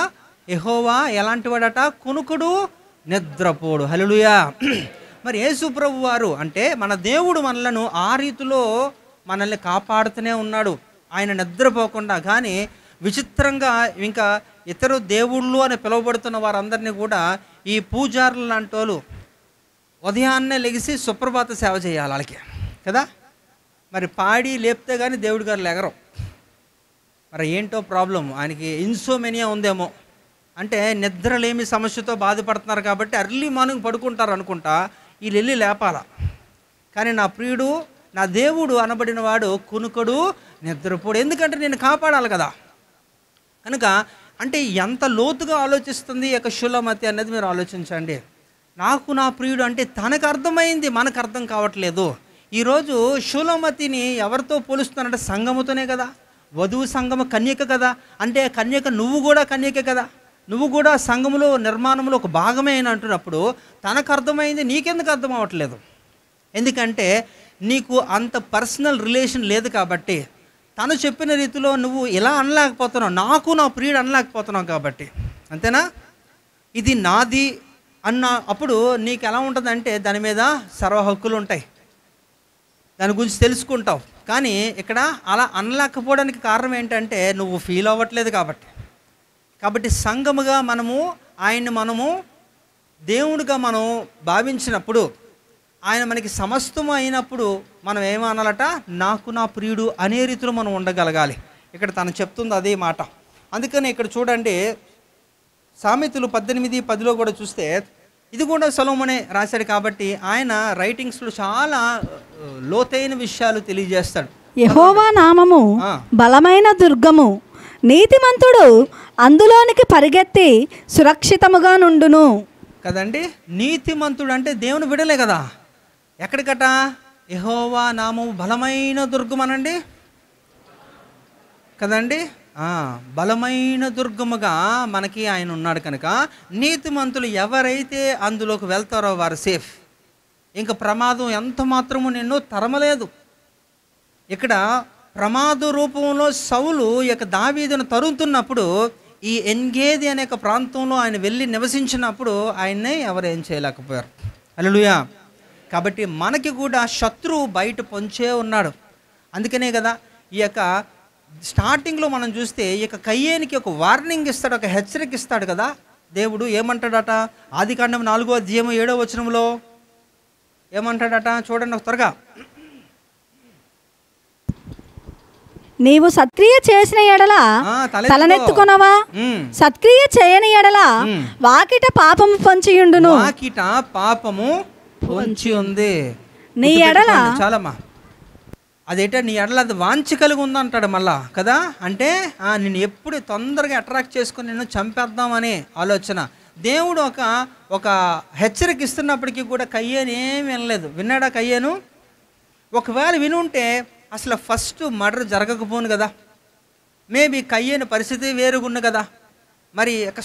యెహోవా ఎలాంటి వాడట, కునుకుడు నిద్రపోడు. హల్లెలూయా. మరి యేసు ప్రభు వారు అంటే మన దేవుడు మనలను ఆ రీతిలో మనల్ని కాపాడుతూనే ఉన్నాడు, ఆయన నిద్రపోకుండా. కానీ విచిత్రంగా ఇంకా ఇతరు దేవుళ్ళు అని పిలువబడుతున్న వారందరినీ కూడా ఈ పూజారులు లాంటి వాళ్ళు ఉదయాన్నే లెగిసి సుప్రభాత సేవ చేయాలి వాళ్ళకి కదా. మరి పాడి లేపితే కానీ దేవుడి గారు లెగరం. మరి ఏంటో ప్రాబ్లం, ఆయనకి ఇన్సోమెనియా ఉందేమో, అంటే నిద్రలేమి సమస్యతో బాధపడుతున్నారు కాబట్టి ఎర్లీ మార్నింగ్ పడుకుంటారు అనుకుంటా, వీళ్ళు వెళ్ళి లేపాల. కానీ నా ప్రియుడు, నా దేవుడు అనబడిన వాడు కునుకడు నిద్రపోడు, ఎందుకంటే నేను కాపాడాలి కదా. కనుక అంటే ఎంత లోతుగా ఆలోచిస్తుంది యొక్క షులమతి అనేది మీరు ఆలోచించండి. నాకు నా ప్రియుడు అంటే తనకు అర్థమైంది, మనకు అర్థం కావట్లేదు. ఈరోజు షులమతిని ఎవరితో పోలుస్తున్నారంటే సంఘముతోనే కదా. వధువు సంఘము కన్యక కదా. అంటే కన్యక నువ్వు కూడా కన్యక కదా, నువ్వు కూడా సంఘములో నిర్మాణంలో ఒక భాగమే అని అంటున్నప్పుడు తనకు అర్థమైంది, నీకెందుకు అర్థం అవ్వట్లేదు? ఎందుకంటే నీకు అంత పర్సనల్ రిలేషన్ లేదు కాబట్టి. తను చెప్పిన రీతిలో నువ్వు ఇలా అనలేకపోతున్నావు, నాకు నా ప్రియుడు అనలేకపోతున్నావు కాబట్టి. అంతేనా? ఇది నాది అన్న అప్పుడు నీకు ఎలా ఉంటుందంటే దాని మీద సర్వ హక్కులు ఉంటాయి, దాని గురించి తెలుసుకుంటావు. కానీ ఇక్కడ అలా అనలేకపోవడానికి కారణం ఏంటంటే నువ్వు ఫీల్ అవ్వట్లేదు కాబట్టి. కాబట్టి సంఘముగా మనము దేవుడిగా మనం భావించినప్పుడు, ఆయన మనకి సమస్తము అయినప్పుడు మనం ఏమనాలట, నాకు నా ప్రియుడు అనే రీతిలో మనం ఉండగలగాలి. ఇక్కడ తను చెప్తుంది అదే మాట. అందుకని ఇక్కడ చూడండి, సామెతలు 18:10 కూడా చూస్తే ఇది కూడా సొలొమోనే రాశాడు కాబట్టి ఆయన రైటింగ్స్లో చాలా లోతైన విషయాలు తెలియజేస్తాడు. యెహోవా నామము బలమైన దుర్గము, నీతిమంతుడు అందులోనికి పరిగెత్తి సురక్షితముగా నుండును కదండి. నీతిమంతుడు అంటే దేవుని బిడలే కదా. ఎక్కడికట, యెహోవా నామము బలమైన దుర్గం అనండి కదండి. బలమైన దుర్గముగా మనకి ఆయన ఉన్నాడు కనుక నీతిమంతులు ఎవరైతే అందులోకి వెళ్తారో వారు సేఫ్. ఇంకా ప్రమాదం ఎంత మాత్రము నిన్ను తరమలేదు. ఇక్కడ ప్రమాద రూపంలో సౌలు యొక్క దావీదును తరుముతున్నప్పుడు ఈ ఎన్గేది అనే ప్రాంతంలో ఆయన వెళ్ళి నివసించినప్పుడు ఆయన్నే ఎవరేం చేయలేకపోయారు. హల్లెలూయా. కాబట్టి మనకి కూడా శత్రువు బయట పొంచే ఉన్నాడు. అందుకనే కదా ఈ యొక్క స్టార్టింగ్లో మనం చూస్తే ఈ యొక్క కయ్యేనికి ఒక వార్నింగ్ ఇస్తాడు, ఒక హెచ్చరిక ఇస్తాడు కదా దేవుడు. ఏమంటాడట, ఆదికాండం 4:7 ఏమంటాడట చూడండి త్వరగా. నీవు సత్క్రియ చేసిన ఎడల తలనెత్తుకొనవా, సత్క్రియ చేయని ఎడల వాకిట పాపము పొంచియుండును. వాకిట పాపము పొంచి ఉంది నీ ఎడల. చాలమ్మా, అదేంటే నీ ఎడల అది వాంఛ కలిగి ఉందంటాడు మళ్ళా కదా. అంటే నేను ఎప్పుడు తొందరగా అట్రాక్ట్ చేసుకుని నేను చంపేద్దామనే ఆలోచన. దేవుడు ఒక హెచ్చరిక ఇస్తున్నప్పటికీ కూడా కయ్యేను ఏమి వినలేదు. విన్నాడా కయ్యేను? ఒకవేళ వినుంటే అసలు ఫస్ట్ మర్డర్ జరగకపోను కదా. మేబీ కయ్యేను పరిస్థితి వేరుగుండు కదా. మరి ఒక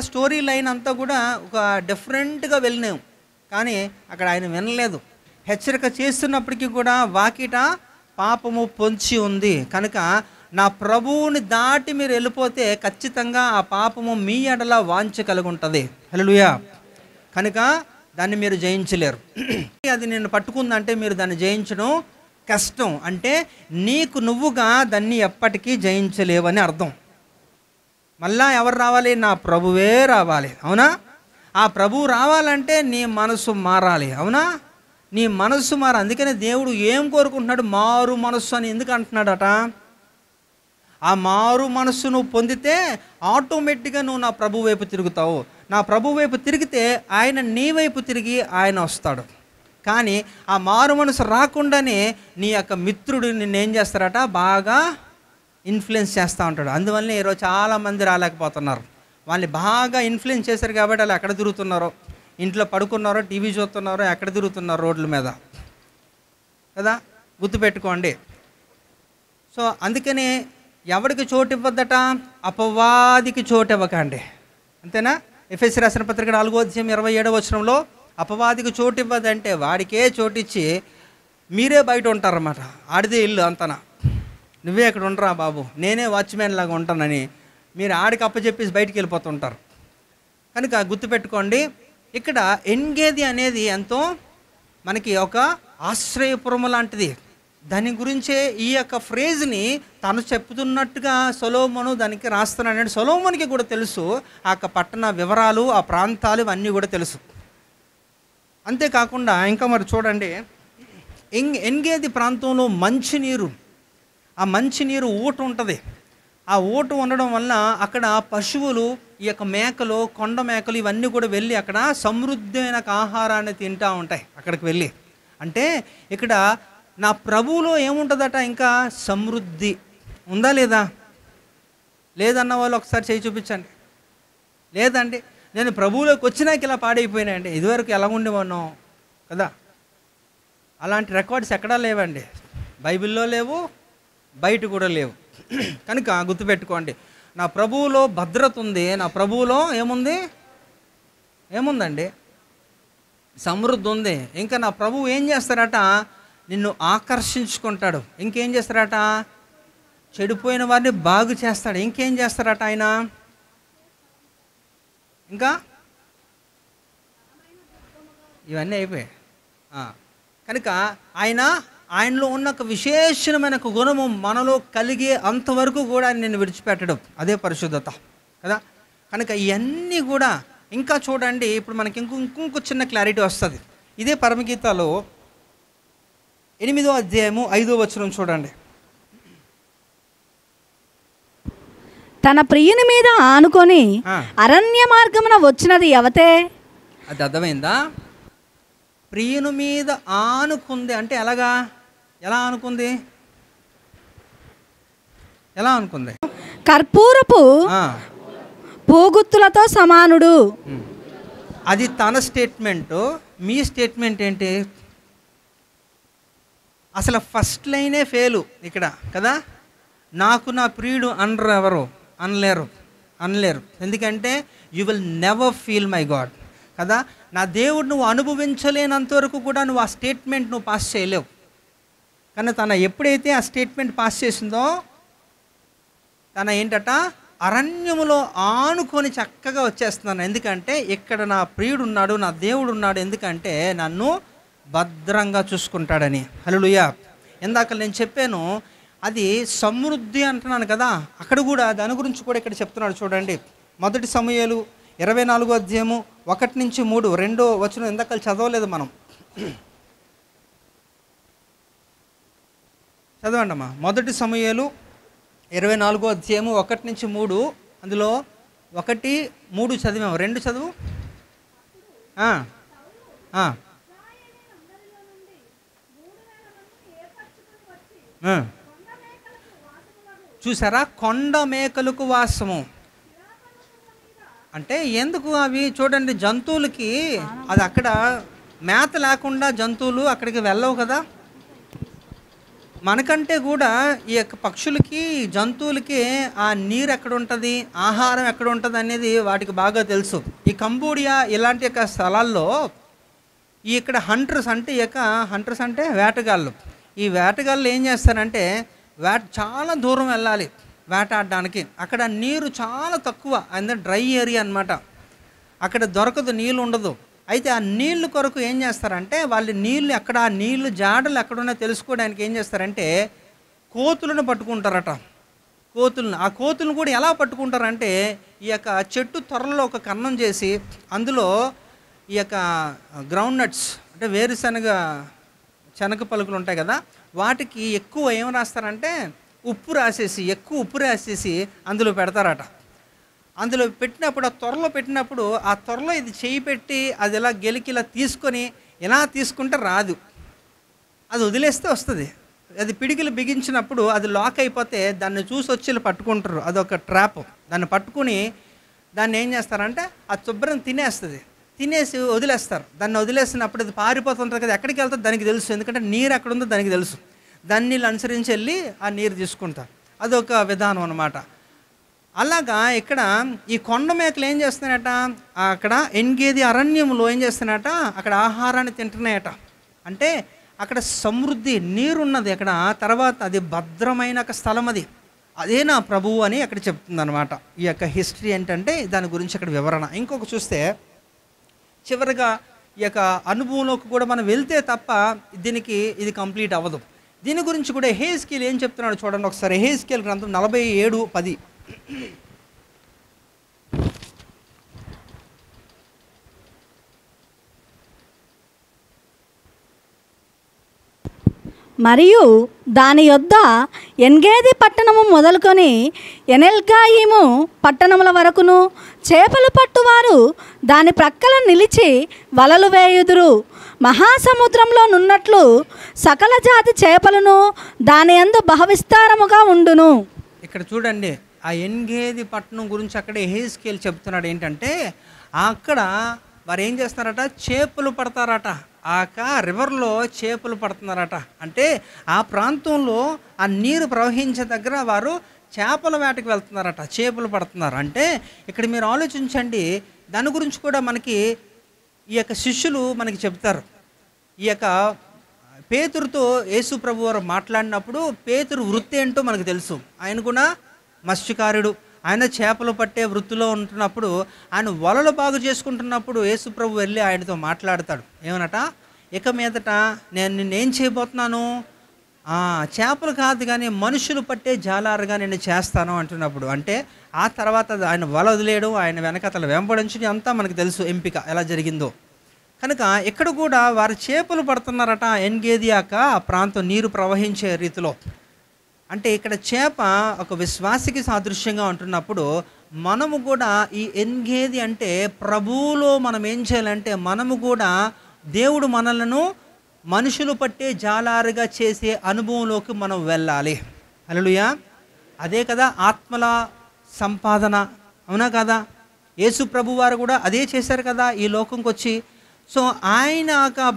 స్టోరీ లైన్ అంతా కూడా ఒక డిఫరెంట్గా వెళ్ళినాం. కానీ అక్కడ ఆయన వినలేదు. హెచ్చరిక చేస్తున్నప్పటికీ కూడా వాకిట పాపము పొంచి ఉంది కనుక నా ప్రభువుని దాటి మీరు వెళ్ళిపోతే ఖచ్చితంగా ఆ పాపము మీ ఎడల వాంఛ కలిగి ఉంటుంది. హల్లెలూయా. కనుక దాన్ని మీరు జయించలేరు. అది నిన్ను పట్టుకుందంటే మీరు దాన్ని జయించడం కష్టం. అంటే నీకు నువ్వుగా దాన్ని ఎప్పటికీ జయించలేవని అర్థం. మళ్ళా ఎవరు రావాలి? నా ప్రభువే రావాలి. అవునా? ఆ ప్రభువు రావాలంటే నీ మనసు మారాలి. అవునా? నీ మనస్సు మారాలి. అందుకనే దేవుడు ఏం కోరుకుంటున్నాడు? మారు మనస్సు అని ఎందుకు అంటున్నాడట? ఆ మారు మనస్సు నువ్వు పొందితే ఆటోమేటిక్గా నువ్వు నా ప్రభు వైపు తిరుగుతావు. నా ప్రభు వైపు తిరిగితే ఆయన నీ వైపు తిరిగి ఆయన వస్తాడు. కానీ ఆ మారు మనసు రాకుండానే నీ యొక్క మిత్రుడు నిన్నేం చేస్తారట? బాగా ఇన్ఫ్లుయెన్స్ చేస్తూ ఉంటాడు. అందువల్ల ఈరోజు చాలామంది రాలేకపోతున్నారు. వాళ్ళని బాగా ఇన్ఫ్లుయెన్స్ చేశారు కాబట్టి వాళ్ళు ఎక్కడ తిరుగుతున్నారో, ఇంట్లో పడుకున్నారో, టీవీ చూస్తున్నారో, ఎక్కడ తిరుగుతున్నారో రోడ్ల మీద కదా, గుర్తుపెట్టుకోండి. సో అందుకని ఎవరికి చోటు ఇవ్వద్దట? అపవాదికి చోటు ఇవ్వకండి. అంతేనా? ఎఫెసీ రాసిన పత్రిక 4:27 అపవాదికి చోటు ఇవ్వదంటే వాడికే చోటిచ్చి మీరే బయట ఉంటారన్నమాట. ఆడిదే ఇల్లు అంతనా, నువ్వే అక్కడ ఉండరా బాబు, నేనే వాచ్మ్యాన్ లాగా ఉంటానని మీరు ఆడికి అప్పచెప్పేసి బయటికి వెళ్ళిపోతుంటారు. కనుక గుర్తుపెట్టుకోండి, ఇక్కడ ఎన్గేది అనేది ఎంతో మనకి ఒక ఆశ్రయపురము లాంటిది. దాని గురించే ఈ యొక్క ఫ్రేజ్ని తను చెప్తున్నట్టుగా సొలొమోను దానికి రాస్తున్నాడు. సొలొమోనుకి కూడా తెలుసు ఆ యొక్క పట్టణ వివరాలు, ఆ ప్రాంతాలు ఇవన్నీ కూడా తెలుసు. అంతేకాకుండా ఇంకా మరి చూడండి, ఎన్గేది ప్రాంతంలో మంచినీరు, ఆ మంచినీరు ఊట ఉంటుంది. ఆ ఊట ఉండడం వల్ల అక్కడ పశువులు, ఈ యొక్క మేకలు, కొండ మేకలు ఇవన్నీ కూడా వెళ్ళి అక్కడ సమృద్ధమైన ఆహారాన్ని తింటూ ఉంటాయి అక్కడికి వెళ్ళి. అంటే ఇక్కడ నా ప్రభువులో ఏముంటుందట? ఇంకా సమృద్ధి ఉందా లేదా? లేదన్న వాళ్ళు ఒకసారి చేయి చూపించండి. లేదండి, నేను ప్రభువులోకి వచ్చినాక ఇలా పాడైపోయినాయండి, ఇదివరకు ఎలా ఉండేవాను కదా. అలాంటి రికార్డ్స్ ఎక్కడా లేవండి, బైబిల్లో లేవు, బయట కూడా లేవు. కనుక గుర్తుపెట్టుకోండి, నా ప్రభువులో భద్రత ఉంది. నా ప్రభువులో ఏముందండి? సమృద్ధి ఉంది. ఇంకా నా ప్రభువు ఏం చేస్తారట? నిన్ను ఆకర్షించుకుంటాడు. ఇంకేం చేస్తారట? చెడిపోయిన వారిని బాగు చేస్తాడు. ఇంకేం చేస్తారట ఆయన? ఇంకా ఇవన్నీ అయిపోయాయి. కనుక ఆయనలో ఉన్న ఒక విశేషమైన గుణము మనలో కలిగే అంతవరకు కూడా ఆయన నిన్ను విడిచిపెట్టడం, అదే పరిశుద్ధత కదా. కనుక ఇవన్నీ కూడా ఇంకా చూడండి, ఇప్పుడు మనకి ఇంకొక చిన్న క్లారిటీ వస్తుంది. ఇదే పరమగీతాలో 8:5 చూడండి. తన ప్రియుని మీద ఆనుకొని అరణ్య మార్గమున వచ్చినది ఎవతే? అది అర్థమైందా? ప్రియుని మీద ఆనుకుంది అంటే ఎలా అనుకుంది? కర్పూరపు పూగుత్తులతో సమానుడు. అది తన స్టేట్మెంటు. మీ స్టేట్మెంట్ ఏంటి? అసలు ఫస్ట్ లైనే ఫెయిలు ఇక్కడ కదా. నాకు నా ప్రియుడు అనరు, ఎవరు అనలేరు. ఎందుకంటే you will never feel my God కదా. నా దేవుడు నువ్వు అనుభవించలేనంత వరకు కూడా నువ్వు ఆ స్టేట్మెంట్ నువ్వు పాస్ చేయలేవు. కానీ తన ఎప్పుడైతే ఆ స్టేట్మెంట్ పాస్ చేసిందో, తన ఏంటట? అరణ్యములో ఆనుకొని చక్కగా వచ్చేస్తున్నాను. ఎందుకంటే ఇక్కడ నా ప్రియుడు ఉన్నాడు, నా దేవుడు ఉన్నాడు. ఎందుకంటే నన్ను భద్రంగా చూసుకుంటాడని. హల్లెలూయా. ఇందాక నేను చెప్పాను అది సమృద్ధి అంటున్నాను కదా, అక్కడ కూడా దాని గురించి కూడా ఇక్కడ చెప్తున్నాడు. చూడండి, 1 సమూయేలు 24:1-3 రెండో వచనం ఇందాక చదవలేదు మనం, చదవండి అమ్మా. 1 సమూయేలు 24:1-3 అందులో 1-3 చదివాము. 2 చదువు. చూసారా? కొండ మేకలకు వాసము అంటే ఎందుకు? అవి చూడండి, జంతువులకి అది అక్కడ మేత లేకుండా జంతువులు అక్కడికి వెళ్ళవు కదా. మనకంటే కూడా ఈ యొక్క పక్షులకి, జంతువులకి ఆ నీరు ఎక్కడ ఉంటుంది, ఆహారం ఎక్కడ ఉంటుంది అనేది వాటికి బాగా తెలుసు. ఈ కంబోడియా ఇలాంటి యొక్క స్థలాల్లో ఇక్కడ హంటర్స్ అంటే వేటగాళ్ళు. ఈ వేటగాళ్ళు ఏం చేస్తారంటే చాలా దూరం వెళ్ళాలి వేటాడడానికి. అక్కడ నీరు చాలా తక్కువ, అంటే డ్రై ఏరియా అన్నమాట. అక్కడ దొరకదు, నీళ్ళు ఉండదు. అయితే ఆ నీళ్ళు కొరకు ఏం చేస్తారంటే వాళ్ళు నీళ్ళు ఎక్కడ, ఆ నీళ్ళు జాడలు ఎక్కడున్నా తెలుసుకోవడానికి ఏం చేస్తారంటే కోతులను పట్టుకుంటారట. ఆ కోతులను కూడా ఎలా పట్టుకుంటారంటే ఈ యొక్క చెట్టు త్వరలో ఒక కన్నం చేసి అందులో ఈ యొక్క గ్రౌండ్ నట్స్ అంటే శనగ పలుకులు ఉంటాయి కదా, వాటికి ఎక్కువ ఏం రాస్తారంటే ఎక్కువ ఉప్పు రాసేసి అందులో పెడతారట. అందులో పెట్టినప్పుడు ఆ త్వరలో పెట్టినప్పుడు ఆ త్వరలో ఇది చేయి పెట్టి అది ఇలా గెలికి ఇలా తీసుకొని ఇలా తీసుకుంటే రాదు, అది వదిలేస్తే వస్తుంది. అది పిడికిలు బిగించినప్పుడు అది లాక్ అయిపోతే దాన్ని చూసి వచ్చి పట్టుకుంటారు. అదొక ట్రాప్. దాన్ని పట్టుకుని దాన్ని ఏం చేస్తారంటే ఆ శుభ్రం తినేసి వదిలేస్తారు. దాన్ని వదిలేసినప్పుడు అది పారిపోతుంటుంది కదా, ఎక్కడికి వెళ్తుంది దానికి తెలుసు, ఎందుకంటే నీరు ఎక్కడ ఉందో దానికి తెలుసు. దాన్ని నీళ్ళు అనుసరించి వెళ్ళి ఆ నీరు తీసుకుంటారు. అదొక విధానం అన్నమాట. అలాగా ఇక్కడ ఈ కొండ మేకలు ఏం చేస్తున్నాయట, అక్కడ ఎన్గేది అరణ్యంలో ఏం చేస్తున్నాయట, అక్కడ ఆహారాన్ని తింటున్నాయట. అంటే అక్కడ సమృద్ధి నీరున్నది అక్కడ. తర్వాత అది భద్రమైన ఒక స్థలం, అదే నా ప్రభువు అని అక్కడ చెప్తుంది అనమాట. ఈ యొక్క హిస్టరీ ఏంటంటే దాని గురించి అక్కడ వివరణ. ఇంకొక చూస్తే చివరిగా ఈ యొక్క అనుభవంలోకి కూడా మనం వెళ్తే తప్ప ఇది కంప్లీట్ అవ్వదు. దీని గురించి కూడా యెహెజ్కేలు ఏం చెప్తున్నాడు చూడండి ఒకసారి. యెహెజ్కేలు గ్రంథం 47:10. మరియు దాని యొద్ద ఎన్గేది పట్టణము మొదలుకొని ఎనెల్గాయిము పట్టణముల వరకును చేపలు పట్టువారు దాని ప్రక్కల నిలిచి వలలు వేయుదురు. మహాసముద్రంలో నున్నట్లు సకల జాతి చేపలను దాని యందు బహువిస్తారముగా ఉండును. ఇక్కడ చూడండి, ఆ ఎన్గేది పట్టణం గురించి అక్కడ యెహెజ్కేలు చెప్తున్నాడు. ఏంటంటే అక్కడ వారు ఏం చేస్తున్నారట, చేపలు పడతారట. రివర్లో చేపలు పడుతున్నారట. అంటే ఆ ప్రాంతంలో ఆ నీరు ప్రవహించే దగ్గర వారు చేపల వేటకు వెళ్తున్నారట, చేపలు పడుతున్నారు. అంటే ఇక్కడ మీరు ఆలోచించండి, దాని గురించి కూడా మనకి ఈ యొక్క శిష్యులు మనకి చెప్తారు. ఈ యొక్క పేతురుతో యేసు ప్రభు వారు మాట్లాడినప్పుడు పేతురు వృత్తి ఏంటో మనకు తెలుసు. ఆయన కూడా మత్స్యకారుడు. ఆయన చేపలు పట్టే వృత్తిలో ఉంటున్నప్పుడు ఆయన వలలు బాగు చేసుకుంటున్నప్పుడు యేసు ప్రభు వెళ్ళి ఆయనతో మాట్లాడతాడు. ఏమనట, ఇక మీదట నేను నిన్నేం చేయబోతున్నాను, చేపలు కాదు కానీ మనుషులు పట్టే జాలారుగా నేను చేస్తాను అంటున్నప్పుడు, అంటే ఆ తర్వాత ఆయన వల వదిలేయడం, ఆయన వెనకతల వెంబడించడం అంతా మనకు తెలుసు ఎంపిక ఎలా జరిగిందో. కనుక ఇక్కడ కూడా వారు చేపలు పడుతున్నారట ఎన్గేది ఆ ప్రాంతం నీరు ప్రవహించే రీతిలో. అంటే ఇక్కడ చేప ఒక విశ్వాసికి సాదృశ్యంగా ఉంటున్నప్పుడు మనము కూడా ఈ ఎన్గేది అంటే ప్రభువులో మనం ఏం చేయాలంటే మనము కూడా దేవుడు మనలను మనుషులు పట్టే జాలారుగా చేసే అనుభవంలోకి మనం వెళ్ళాలి. హల్లెలూయా. అదే కదా ఆత్మల సంపాదన, అవునా కదా? యేసు ప్రభు వారు కూడా అదే చేశారు కదా ఈ లోకంకి వచ్చి. సో ఆయన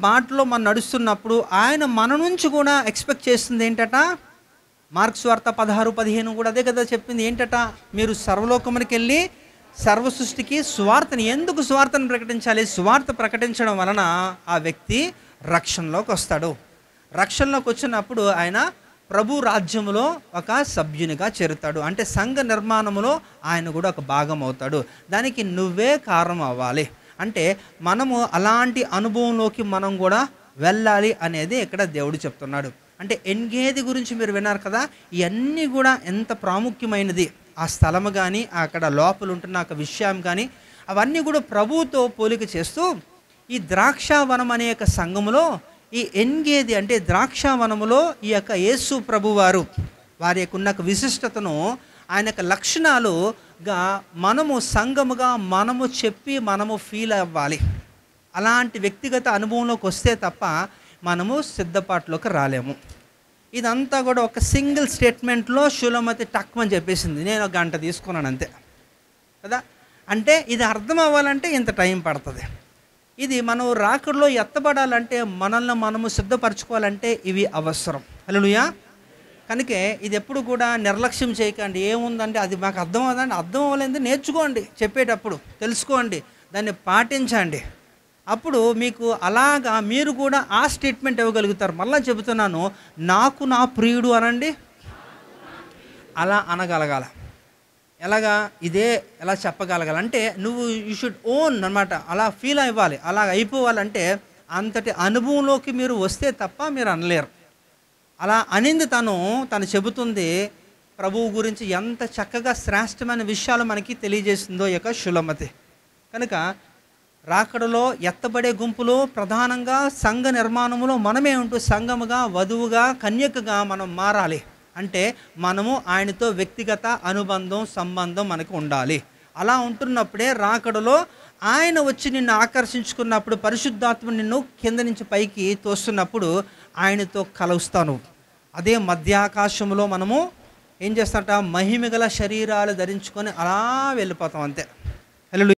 బాటలో మనం నడుస్తున్నప్పుడు ఆయన మన నుంచి కూడా ఎక్స్పెక్ట్ చేస్తుంది ఏంటట, మార్క్స్ వార్త 16:15 కూడా అదే కదా చెప్పింది. ఏంటట, మీరు సర్వలోకమునికి వెళ్ళి సర్వ సృష్టికి సువార్తని. ఎందుకు సువార్తను ప్రకటించాలి? సువార్త ప్రకటించడం వలన ఆ వ్యక్తి రక్షణలోకి వస్తాడు. రక్షణలోకి వచ్చినప్పుడు ఆయన ప్రభు రాజ్యములో ఒక సభ్యునిగా చేరుతాడు. అంటే సంఘ నిర్మాణములో ఆయన కూడా ఒక భాగం అవుతాడు. దానికి నువ్వే కారణం అవ్వాలి. అంటే మనము అలాంటి అనుభవంలోకి మనం కూడా వెళ్ళాలి అనేది ఇక్కడ దేవుడు చెప్తున్నాడు. అంటే ఎన్గేది గురించి మీరు విన్నారు కదా, ఇవన్నీ కూడా ఎంత ప్రాముఖ్యమైనది. ఆ స్థలము కానీ అక్కడ లోపల ఉంటున్న ఒక విషయం కానీ అవన్నీ కూడా ప్రభువుతో పోలిక చేస్తూ ఈ ద్రాక్షావనం అనే యొక్క సంఘములో ఈ ఎన్గేది అంటే ద్రాక్షావనములో ఈ యొక్క యేసు ప్రభువారు వారి యొక్క ఉన్న విశిష్టతను ఆయన యొక్క లక్షణాలుగా మనము సంఘముగా మనము చెప్పి మనము ఫీల్ అవ్వాలి. అలాంటి వ్యక్తిగత అనుభవంలోకి వస్తే తప్ప మనము సిద్ధపాటులోకి రాలేము. ఇదంతా కూడా ఒక సింగిల్ స్టేట్మెంట్లో షులమతి టక్మని చెప్పేసింది, నేను 1 గంట తీసుకున్నాను అంతే కదా. అంటే ఇది అర్థం అవ్వాలంటే ఇంత టైం పడుతుంది. ఇది మనం రాకడలో ఎత్తబడాలంటే మనల్ని మనము సిద్ధపరచుకోవాలంటే ఇవి అవసరం. హల్లెలూయా. కనుకే ఇది ఎప్పుడు కూడా నిర్లక్ష్యం చేయకండి. ఏముందంటే అది మాకు అర్థం అవ్వదండి, అర్థం అవ్వలేదు నేర్చుకోండి, చెప్పేటప్పుడు తెలుసుకోండి, దాన్ని పాటించండి. అప్పుడు మీకు అలాగా మీరు కూడా ఆ స్టేట్మెంట్ ఇవ్వగలుగుతారు. మళ్ళీ చెబుతున్నాను, నాకు నా ప్రియుడు అనండి, అలా అనగలగాల. ఎలాగా ఇదే ఎలా చెప్పగలగాలి అంటే నువ్వు యూ షుడ్ ఓన్ అనమాట. అలా ఫీల్ అవ్వాలి. అలా అయిపోవాలంటే అంతటి అనుభవంలోకి మీరు వస్తే తప్ప మీరు అనలేరు. అలా అనింది తను చెబుతుంది ప్రభువు గురించి ఎంత చక్కగా శ్రేష్టమైన విషయాలు మనకి తెలియజేసిందో ఈ యొక్క షులమతి. కనుక రాకడలో ఎత్తబడే గుంపులో ప్రధానంగా సంఘ నిర్మాణంలో మనమే ఉంటూ సంఘముగా, వధువుగా, కన్యకగా మనం మారాలి. అంటే మనము ఆయనతో వ్యక్తిగత అనుబంధం, సంబంధం మనకు ఉండాలి. అలా ఉంటున్నప్పుడే రాకడలో ఆయన వచ్చి నిన్ను ఆకర్షించుకున్నప్పుడు, పరిశుద్ధాత్మ నిన్ను కింద నుంచి పైకి తోస్తున్నప్పుడు ఆయనతో కలుస్తాను. అదే మధ్యాకాశంలో మనము ఏం చేస్తాంట, మహిమగల శరీరాలు ధరించుకొని అలా వెళ్ళిపోతాం అంతే. హల్లెలూయా.